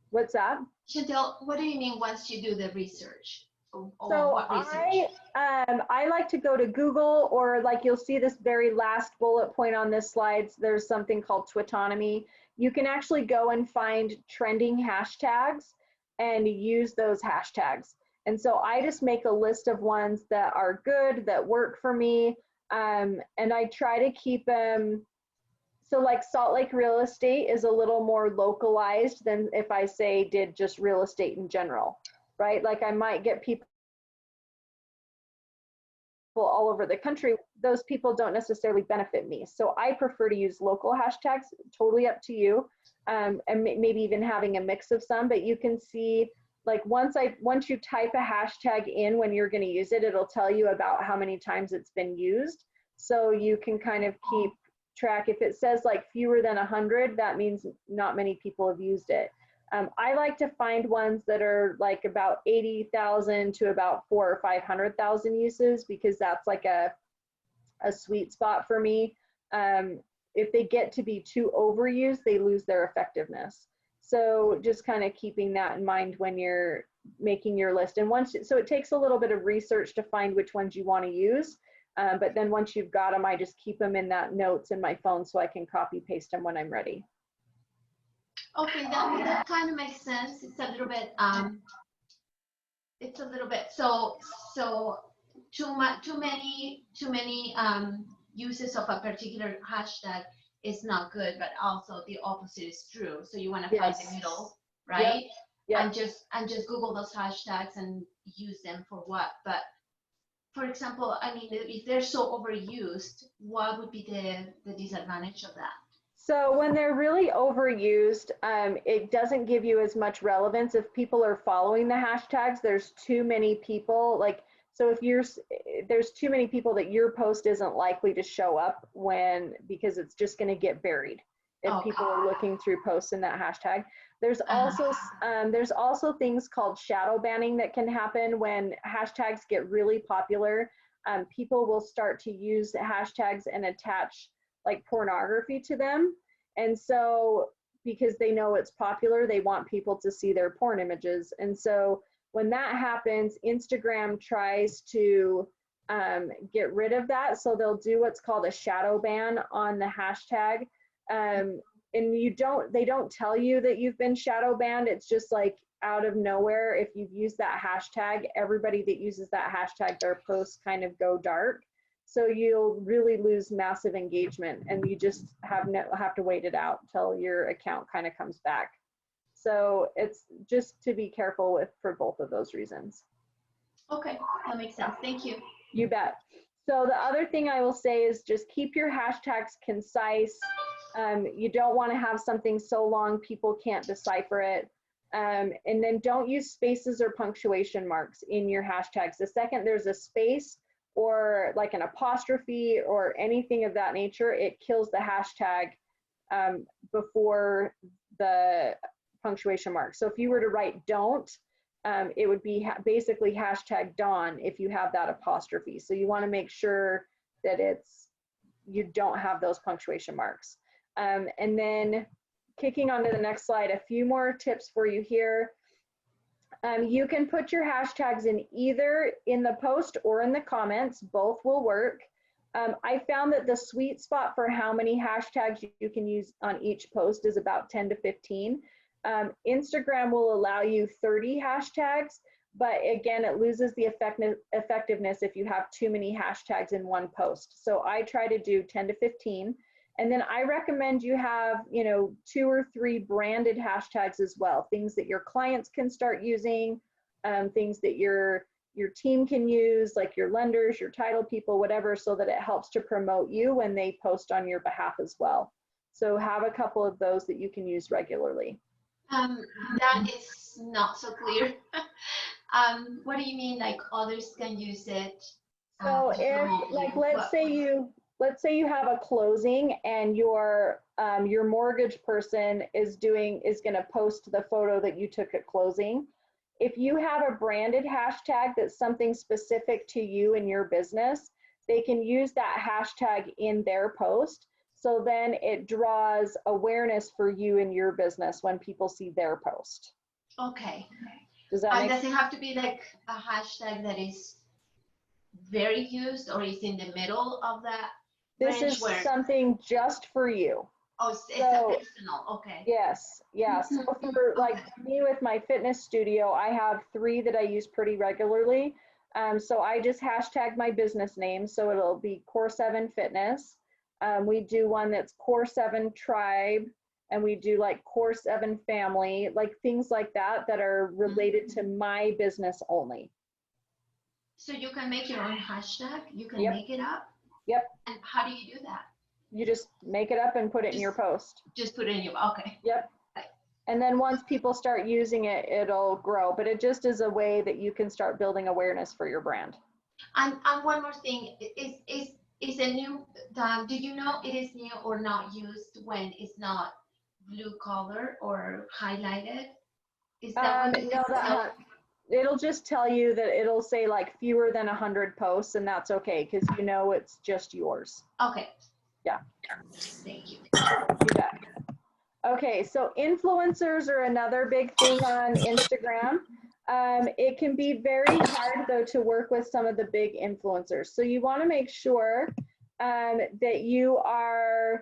A: what's that?
C: Chantel, what do you mean once you do the research? Or
A: So
C: what research?
A: I like to go to Google, or like you'll see this very last bullet point on this slide, there's something called Twitonomy. You can actually go and find trending hashtags and use those hashtags. And so I just make a list of ones that are good, that work for me, and I try to keep them. So like Salt Lake Real Estate is a little more localized than if I say did just real estate in general, right? Like I might get people people all over the country, those people don't necessarily benefit me. So I prefer to use local hashtags, totally up to you. And maybe even having a mix of some, but you can see like once you type a hashtag in when you're going to use it, it'll tell you about how many times it's been used. So you can kind of keep track. If it says like fewer than 100, that means not many people have used it. I like to find ones that are like about 80,000 to about 400,000 or 500,000 uses, because that's like a sweet spot for me. If they get to be too overused, they lose their effectiveness. So just kind of keeping that in mind when you're making your list. And so it takes a little bit of research to find which ones you want to use. But then once you've got them, I just keep them in that notes in my phone so I can copy paste them when I'm ready.
C: Okay, that kind of makes sense. It's a little bit so too many uses of a particular hashtag is not good, but also the opposite is true. So you want to find the middle, right?
A: Yep.
C: And just Google those hashtags and use them for what. But for example, I mean, if they're so overused, what would be the disadvantage of that?
A: So when they're really overused, it doesn't give you as much relevance. If people are following the hashtags, there's too many people. Like, so if there's too many people that your post isn't likely to show up because it's just going to get buried if people are looking through posts in that hashtag. There's also things called shadow banning that can happen when hashtags get really popular. People will start to use hashtags and attach like pornography to them. And so because they know it's popular, they want people to see their porn images. And so when that happens, Instagram tries to get rid of that. So they'll do what's called a shadow ban on the hashtag. And they don't tell you that you've been shadow banned. It's just like out of nowhere. If you've used that hashtag, everybody that uses that hashtag, their posts kind of go dark. So you'll really lose massive engagement, and you just have to wait it out till your account kind of comes back. So it's just to be careful with for both of those reasons.
C: Okay, that makes sense. Thank you.
A: You bet. So the other thing I will say is just keep your hashtags concise. You don't want to have something so long people can't decipher it. And then don't use spaces or punctuation marks in your hashtags. The second there's a space or like an apostrophe or anything of that nature, it kills the hashtag before the punctuation mark. So if you were to write don't, it would be basically hashtag Dawn if you have that apostrophe. So you want to make sure that you don't have those punctuation marks. And then kicking on to the next slide, a few more tips for you here. You can put your hashtags in either in the post or in the comments. Both will work. I found that the sweet spot for how many hashtags you can use on each post is about 10 to 15. Instagram will allow you 30 hashtags, but again, it loses the effectiveness if you have too many hashtags in one post. So I try to do 10 to 15. And then I recommend you have, 2 or 3 branded hashtags as well, things that your clients can start using, things that your team can use, like your lenders, your title people, whatever, so that it helps to promote you when they post on your behalf as well. So have a couple of those that you can use regularly.
C: That is not so clear. What do you mean, like others can use it?
A: So if, like, let's say you have a closing and your mortgage person is going to post the photo that you took at closing. If you have a branded hashtag that's something specific to you and your business, they can use that hashtag in their post. So then it draws awareness for you and your business when people see their post.
C: Okay.
A: Does that make sense?
C: Does it have to be like a hashtag that is very used, or is in the middle of that?
A: This is something just for you.
C: Oh, it's a personal, okay.
A: Yes, yeah. So for like me with my fitness studio, I have 3 that I use pretty regularly. So I just hashtag my business name. So it'll be Core 7 Fitness. We do one that's Core 7 Tribe, and we do like Core 7 Family, like things like that that are related to my business only.
C: So you can make your own hashtag. You can
A: Yep.
C: make it up.
A: Yep.
C: And how do you do that?
A: You just make it up and put it in your post.
C: Just put it in your, okay.
A: Yep. And then once people start using it, it'll grow. But it just is a way that you can start building awareness for your brand.
C: And one more thing, is a new, do you know it is new or not used when it's not blue color or highlighted? Is that what it
A: No,
C: is?
A: it'll just tell you that it'll say like fewer than 100 posts, and that's okay because you know it's just yours.
C: Okay.
A: Yeah.
C: Thank you.
A: You bet. Okay, so influencers are another big thing on Instagram. It can be very hard though to work with some of the big influencers. So you want to make sure that you are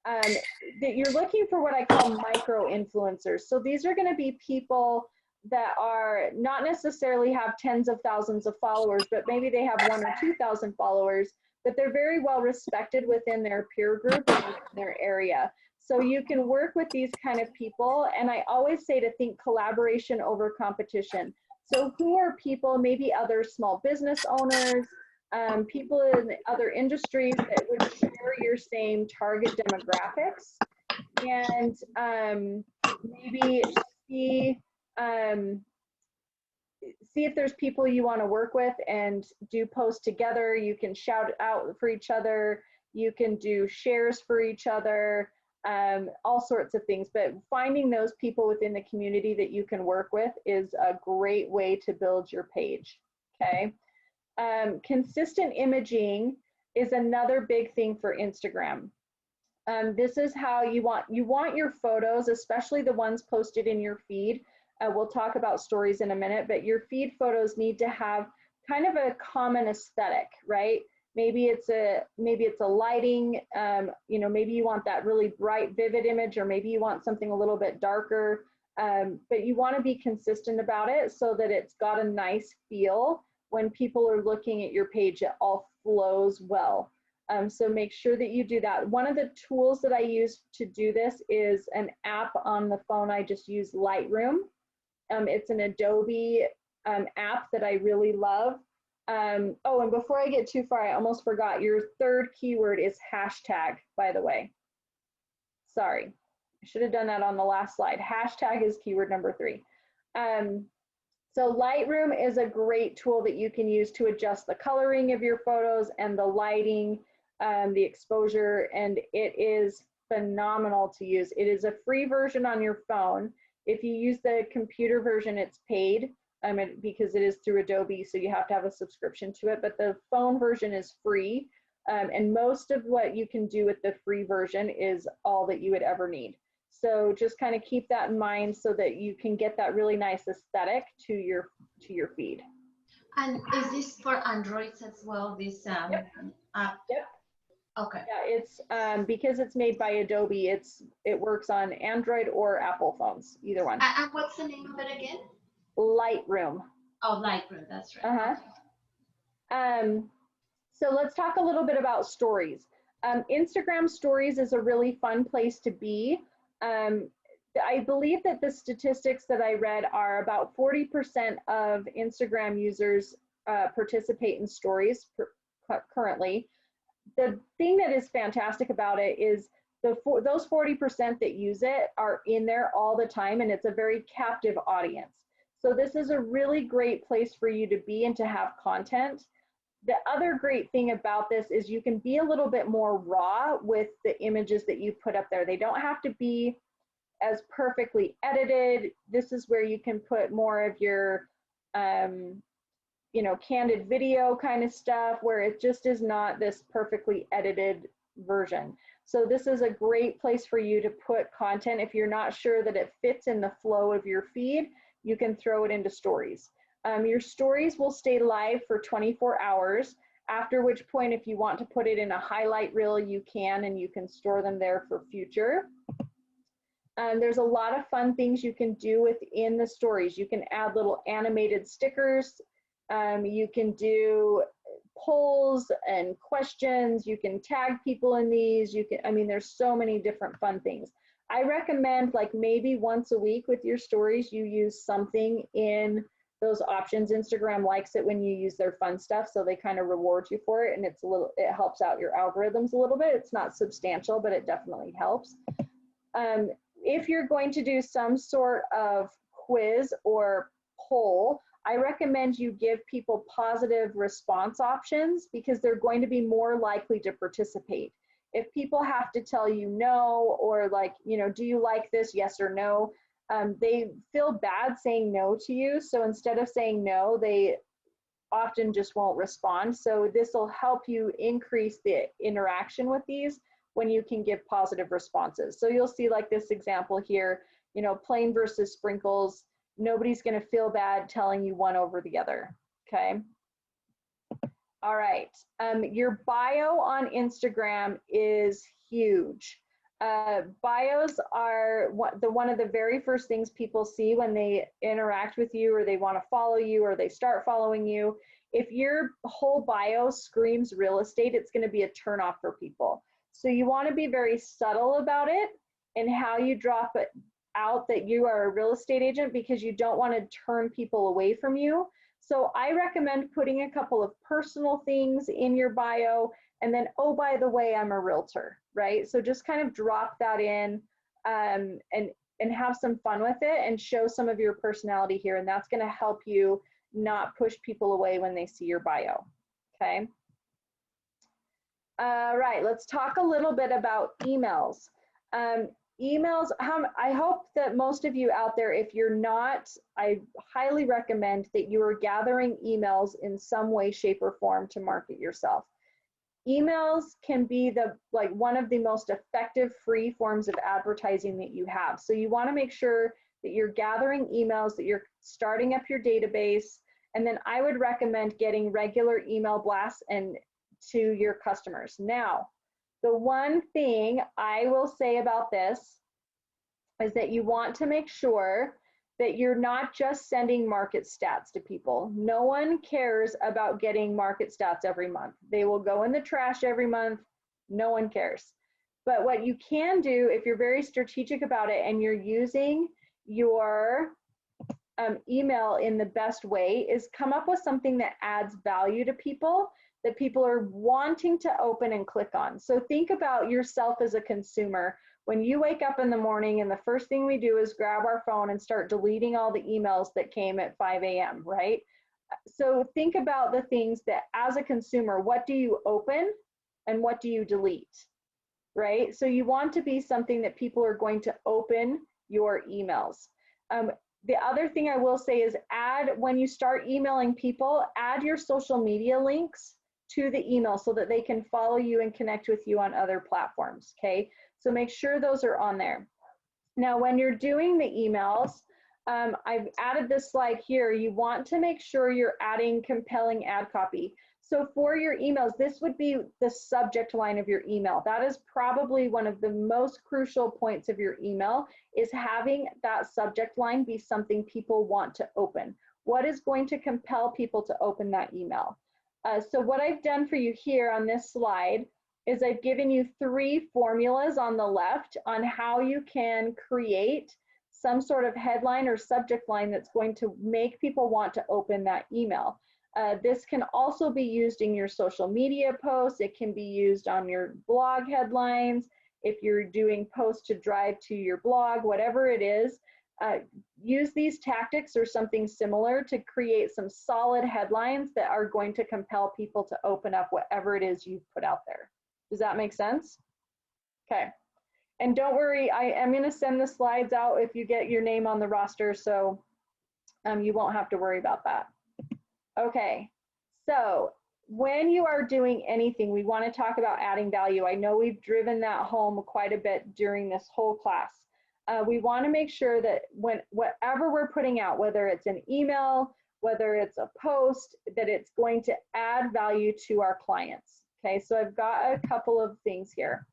A: that you're looking for what I call micro influencers. So these are going to be people that are not necessarily have tens of thousands of followers, but maybe they have 1,000 or 2,000 followers, but they're very well respected within their peer group and within their area. So you can work with these kind of people. And I always say to think collaboration over competition. So who are people, maybe other small business owners, people in other industries that would share your same target demographics, and maybe see if there's people you want to work with and do posts together. You can shout out for each other. You can do shares for each other, all sorts of things. But finding those people within the community that you can work with is a great way to build your page, okay? Consistent imaging is another big thing for Instagram. This is how you want your photos, especially the ones posted in your feed. We'll talk about stories in a minute, but your feed photos need to have kind of a common aesthetic, right? Maybe it's a lighting, maybe you want that really bright, vivid image, or maybe you want something a little bit darker, but you want to be consistent about it so that it's got a nice feel. When people are looking at your page, it all flows well. So make sure that you do that. One of the tools that I use to do this is an app on the phone. I just use Lightroom. It's an Adobe app that I really love. Oh, and before I get too far, I almost forgot. Your third keyword is hashtag, by the way. Sorry, I should have done that on the last slide. Hashtag is keyword number 3. So Lightroom is a great tool that you can use to adjust the coloring of your photos and the lighting, the exposure, and it is phenomenal to use. It is a free version on your phone. If you use the computer version, it's paid because it is through Adobe, so you have to have a subscription to it, but the phone version is free, and most of what you can do with the free version is all that you would ever need. So just kind of keep that in mind so that you can get that really nice aesthetic to your feed.
C: And is this for Androids as well, this app?
A: Yep.
C: Okay.
A: Yeah, it's because it's made by Adobe, it works on Android or Apple phones, either one.
C: And what's the name of it again?
A: Lightroom.
C: Oh, Lightroom, that's right.
A: So let's talk a little bit about stories. Instagram stories is a really fun place to be. I believe that the statistics that I read are about 40% of Instagram users participate in stories currently. The thing that is fantastic about it is those 40% that use it are in there all the time, and it's a very captive audience. So this is a really great place for you to be and to have content. The other great thing about this is you can be a little bit more raw with the images that you put up there. They don't have to be as perfectly edited. This is where you can put more of your candid video kind of stuff, where it just is not this perfectly edited version. So this is a great place for you to put content. If you're not sure that it fits in the flow of your feed, you can throw it into stories. Your stories will stay live for 24 hours, after which point, if you want to put it in a highlight reel, you can, and you can store them there for future. There's a lot of fun things you can do within the stories. You can add little animated stickers. You can do polls and questions. You can tag people in these. There's so many different fun things. I recommend like maybe once a week with your stories, you use something in those options. Instagram likes it when you use their fun stuff, so they kind of reward you for it, and it helps out your algorithms a little bit. It's not substantial, but it definitely helps. If you're going to do some sort of quiz or poll, I recommend you give people positive response options because they're going to be more likely to participate. If people have to tell you no, or like, you know, do you like this, yes or no, they feel bad saying no to you. So instead of saying no, they often just won't respond. So this will help you increase the interaction with these when you can give positive responses. So you'll see like this example here, you know, plain versus sprinkles. Nobody's going to feel bad telling you one over the other. Okay. All right. Your bio on Instagram is huge. Bios are one of the very first things people see when they interact with you, or they want to follow you, or they start following you. If your whole bio screams real estate, it's going to be a turnoff for people. So you want to be very subtle about it and how you drop it out that you are a real estate agent, because you don't want to turn people away from you. So I recommend putting a couple of personal things in your bio, and then, oh, by the way, I'm a realtor, right? So just kind of drop that in and have some fun with it and show some of your personality here. And that's going to help you not push people away when they see your bio, okay? All right, let's talk a little bit about emails. Emails, I hope that most of you out there, if you're not, I highly recommend that you are gathering emails in some way, shape, or form to market yourself. Emails can be one of the most effective free forms of advertising that you have. So you want to make sure that you're gathering emails, that you're starting up your database, and then I would recommend getting regular email blasts and to your customers. Now, the one thing I will say about this is that you want to make sure that you're not just sending market stats to people. No one cares about getting market stats every month. They will go in the trash every month. No one cares. But what you can do, if you're very strategic about it and you're using your email in the best way, is come up with something that adds value to people, that people are wanting to open and click on. So think about yourself as a consumer. When you wake up in the morning and the first thing we do is grab our phone and start deleting all the emails that came at 5 a.m., right? So think about the things that as a consumer, what do you open and what do you delete, right? So you want to be something that people are going to open your emails. The other thing I will say is when you start emailing people, add your social media links to the email so that they can follow you and connect with you on other platforms, okay? So make sure those are on there. Now, when you're doing the emails, I've added this slide here. You want to make sure you're adding compelling ad copy. So for your emails, this would be the subject line of your email. That is probably one of the most crucial points of your email, is having that subject line be something people want to open. What is going to compel people to open that email? So what I've done for you here on this slide is I've given you 3 formulas on the left on how you can create some sort of headline or subject line that's going to make people want to open that email. This can also be used in your social media posts. It can be used on your blog headlines. If you're doing posts to drive to your blog, whatever it is, use these tactics or something similar to create some solid headlines that are going to compel people to open up whatever it is you've put out there. Does that make sense? Okay. And don't worry, I am going to send the slides out if you get your name on the roster, so you won't have to worry about that. Okay, so when you are doing anything, we want to talk about adding value. I know we've driven that home quite a bit during this whole class. We want to make sure that whatever we're putting out, whether it's an email, whether it's a post, that it's going to add value to our clients. Okay, so I've got a couple of things here.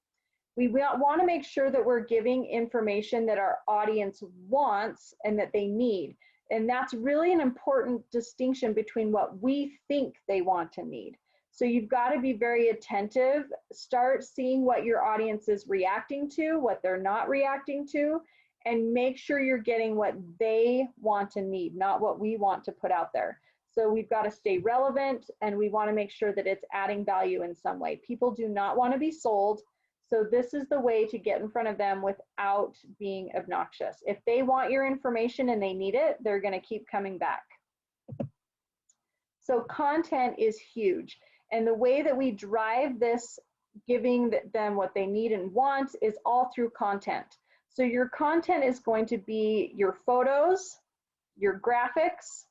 A: We want to make sure that we're giving information that our audience wants and that they need. And that's really an important distinction between what we think they want and need. So you've got to be very attentive, start seeing what your audience is reacting to, what they're not reacting to, and make sure you're getting what they want and need, not what we want to put out there. So we've got to stay relevant, and we want to make sure that it's adding value in some way. People do not want to be sold. So this is the way to get in front of them without being obnoxious. If they want your information and they need it, they're going to keep coming back. So content is huge. And the way that we drive this, giving them what they need and want, is all through content. So your content is going to be your photos, your graphics,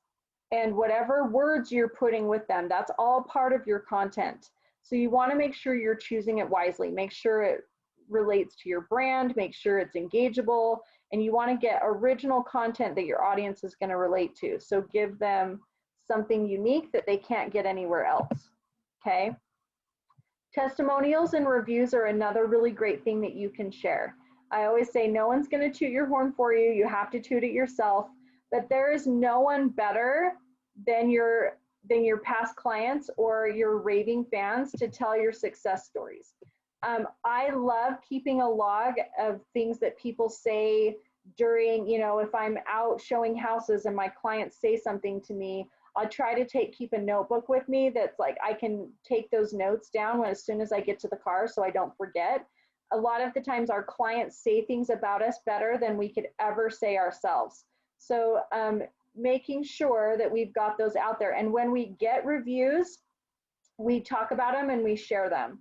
A: and whatever words you're putting with them. That's all part of your content. So you want to make sure you're choosing it wisely. Make sure it relates to your brand, make sure it's engageable, and you want to get original content that your audience is going to relate to. So give them something unique that they can't get anywhere else. Okay. Testimonials and reviews are another really great thing that you can share. I always say no one's going to toot your horn for you. You have to toot it yourself. But there is no one better than your past clients or your raving fans to tell your success stories. I love keeping a log of things that people say during, if I'm out showing houses and my clients say something to me, I'll try to keep a notebook with me that's like I can take those notes down as soon as I get to the car so I don't forget. A lot of the times our clients say things about us better than we could ever say ourselves. So making sure that we've got those out there. And when we get reviews, we talk about them and we share them.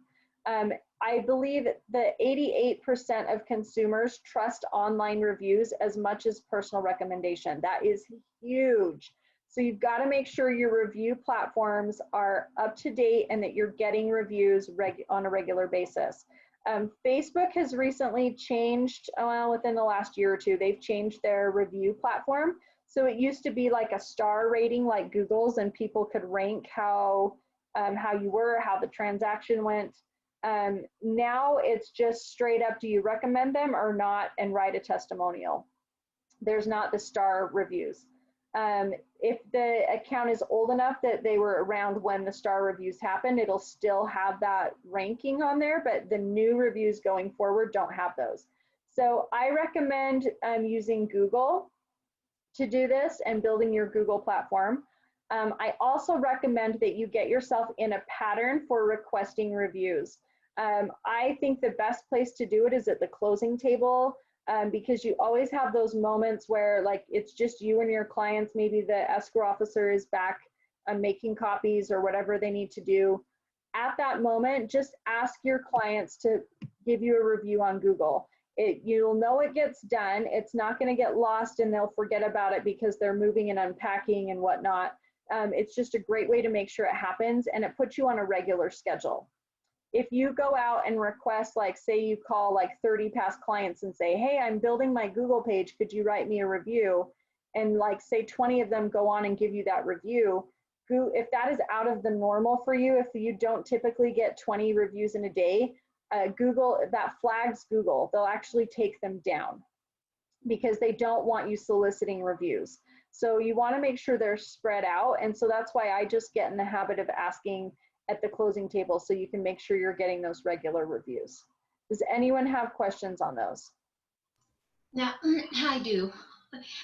A: I believe that 88% of consumers trust online reviews as much as personal recommendation. That is huge. So you've got to make sure your review platforms are up to date and that you're getting reviews on a regular basis. Facebook has recently changed, within the last year or two, they've changed their review platform. So it used to be like a star rating like Google's, and people could rank how you were, how the transaction went. Now it's just straight up, do you recommend them or not, and write a testimonial. There's not the star reviews. If the account is old enough that they were around when the star reviews happened, it'll still have that ranking on there, but the new reviews going forward don't have those. So I recommend using Google to do this and building your Google platform. I also recommend that you get yourself in a pattern for requesting reviews. I think the best place to do it is at the closing table, because you always have those moments where like it's just you and your clients, maybe the escrow officer is back making copies or whatever they need to do. At that moment, just ask your clients to give you a review on Google. You'll know it gets done. It's not going to get lost and they'll forget about it because they're moving and unpacking and whatnot. It's just a great way to make sure it happens, and it puts you on a regular schedule. If you go out and request, like say you call like 30 past clients and say, hey, I'm building my Google page, could you write me a review? And like say 20 of them go on and give you that review. If that is out of the normal for you, if you don't typically get 20 reviews in a day, Google, that flags Google. They'll actually take them down because they don't want you soliciting reviews. So you want to make sure they're spread out. And so that's why I just get in the habit of asking at the closing table so you can make sure you're getting those regular reviews. Does anyone have questions on those?
C: Now, I do.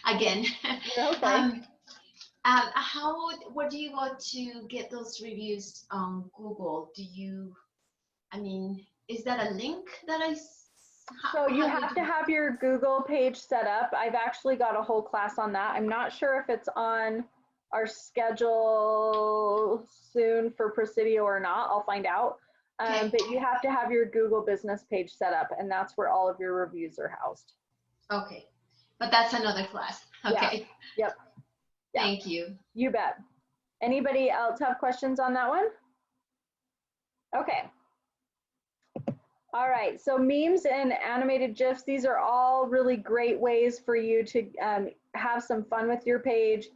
C: Again.
A: Okay.
C: Where do you go to get those reviews on Google? Is that a link that
A: So you have to have your Google page set up. I've actually got a whole class on that. I'm not sure if it's on our schedule soon for Presidio or not. I'll find out.
C: Okay.
A: But you have to have your Google business page set up, and that's where all of your reviews are housed.
C: Okay, but that's another class. Okay.
A: Yeah. Yep. Yeah.
C: Thank you.
A: You bet. Anybody else have questions on that one? Okay. All right, so memes and animated GIFs, these are all really great ways for you to have some fun with your page,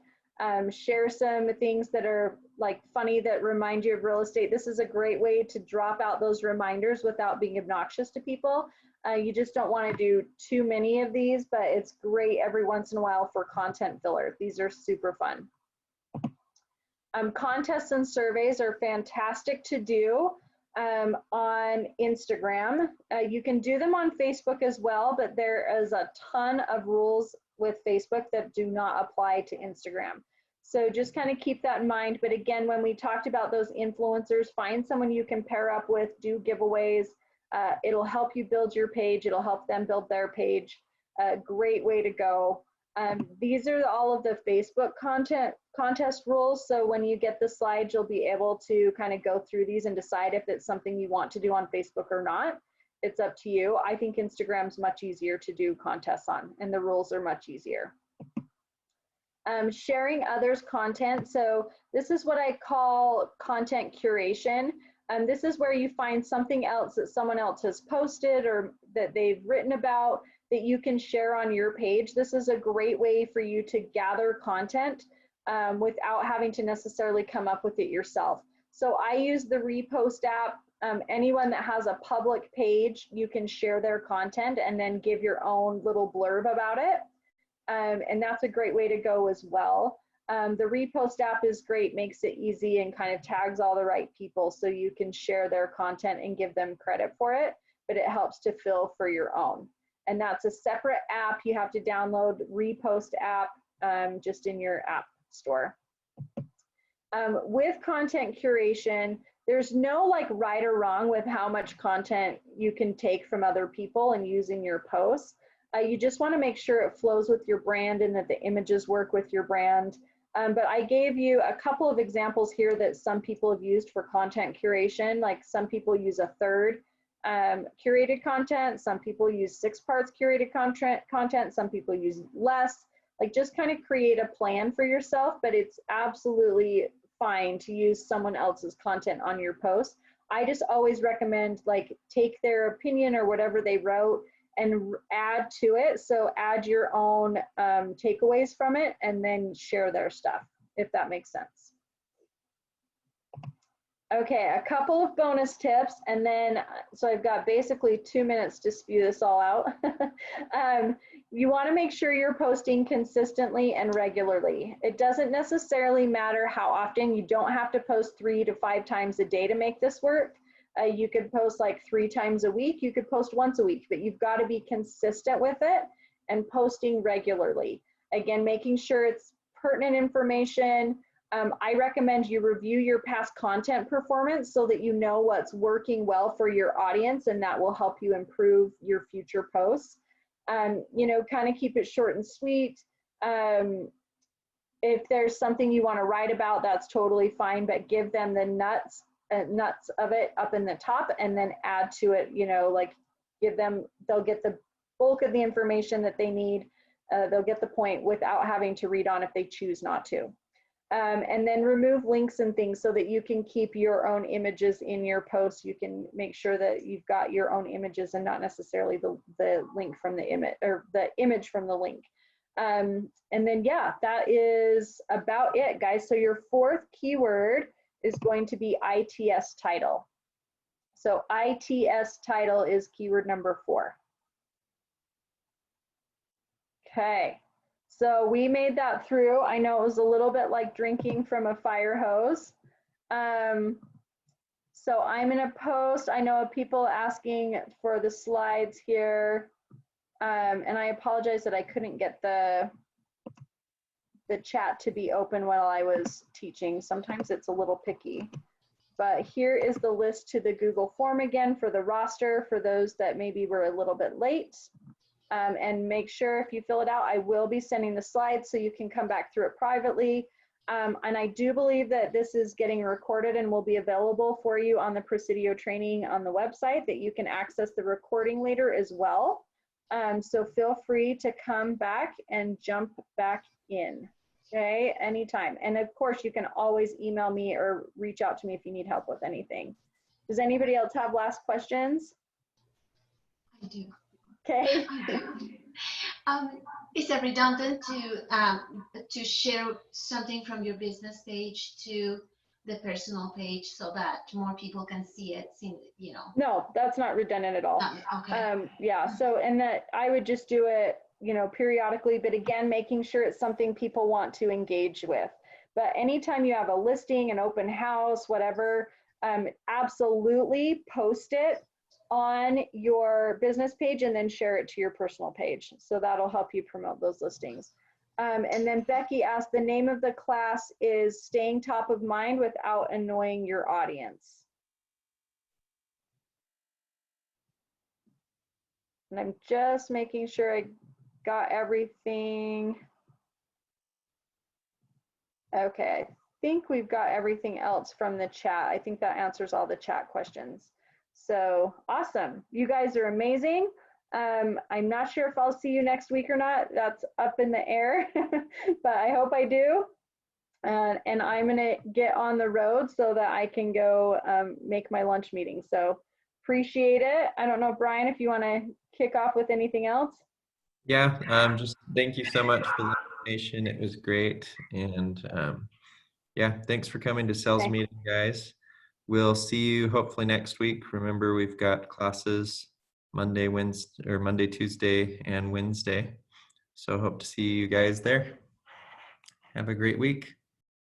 A: share some things that are like funny that remind you of real estate. This is a great way to drop out those reminders without being obnoxious to people. You just don't want to do too many of these, but it's great every once in a while for content filler. These are super fun. Contests and surveys are fantastic to do. on Instagram. You can do them on Facebook as well, but there is a ton of rules with Facebook that do not apply to Instagram. So just kind of keep that in mind. But again, when we talked about those influencers, find someone you can pair up with, do giveaways. It'll help you build your page. It'll help them build their page. A great way to go. These are all of the Facebook contest rules. So when you get the slides, you'll be able to kind of go through these and decide if it's something you want to do on Facebook or not. It's up to you. I think Instagram's much easier to do contests on, and the rules are much easier. Sharing others' content. So this is what I call content curation. This is where you find something else that someone else has posted or that they've written about that you can share on your page. This is a great way for you to gather content without having to necessarily come up with it yourself. So I use the Repost app. Anyone that has a public page, you can share their content and then give your own little blurb about it. And that's a great way to go as well. The Repost app is great, makes it easy and kind of tags all the right people so you can share their content and give them credit for it, but it helps to fill for your own. And that's a separate app. You have to download Repost app just in your app store. With content curation, there's no like right or wrong with how much content you can take from other people and use in your posts. You just want to make sure it flows with your brand and that the images work with your brand. But I gave you a couple of examples here that some people have used for content curation. Like some people use a third curated content. Some people use 6 parts curated content. Some people use less. Like just kind of create a plan for yourself, but it's absolutely fine to use someone else's content on your post. I just always recommend like take their opinion or whatever they wrote and add to it. So add your own takeaways from it and then share their stuff, if that makes sense. Okay, a couple of bonus tips, and then, so I've got basically 2 minutes to spew this all out. You wanna make sure you're posting consistently and regularly. It doesn't necessarily matter how often. You don't have to post 3 to 5 times a day to make this work. You could post like 3 times a week. You could post once a week, but you've got to be consistent with it and posting regularly. Again, making sure it's pertinent information. I recommend you review your past content performance so that you know what's working well for your audience, and that will help you improve your future posts. You know, kind of keep it short and sweet. If there's something you want to write about, that's totally fine, but give them the nuts of it up in the top and then add to it, you know, like give them, they'll get the bulk of the information that they need. They'll get the point without having to read on if they choose not to. And then remove links and things so that you can keep your own images in your posts. You can make sure that you've got your own images and not necessarily the link from the image or the image from the link. And then, yeah, that is about it, guys. So your 4th keyword is going to be ITS title. So ITS title is keyword number 4. Okay. So we made that through. I know it was a little bit like drinking from a fire hose. So I'm going to post, I know people asking for the slides here. And I apologize that I couldn't get the chat to be open while I was teaching. Sometimes it's a little picky. But here is the list to the Google form again for the roster for those that maybe were a little bit late. And make sure if you fill it out, I will be sending the slides so you can come back through it privately. And I do believe that this is getting recorded and will be available for you on the Presidio training on the website, that you can access the recording later as well. So feel free to come back and jump back in, okay, anytime. And of course, you can always email me or reach out to me if you need help with anything. Does anybody else have last questions?
C: I do.
A: Okay.
C: Is it redundant to share something from your business page to the personal page so that more people can see it, you know?
A: No, that's not redundant at all.
C: Okay.
A: Yeah, so, and that I would just do it, you know, periodically, but again, making sure it's something people want to engage with. But anytime you have a listing, an open house, whatever, absolutely post it on your business page and then share it to your personal page. So that'll help you promote those listings. And then Becky asked, the name of the class is Staying Top of Mind Without Annoying Your Audience. And I'm just making sure I got everything. Okay, I think we've got everything else from the chat. I think that answers all the chat questions. So awesome. You guys are amazing. I'm not sure if I'll see you next week or not. That's up in the air, but I hope I do. And I'm going to get on the road so that I can go make my lunch meeting. So appreciate it. I don't know, Brian, if you want to kick off with anything else.
B: Yeah, just thank you so much for the information. It was great. And yeah, thanks for coming to sales meeting, guys. We'll see you hopefully next week. Remember, we've got classes Monday, Wednesday, or Monday, Tuesday, and Wednesday. So hope to see you guys there. Have a great week.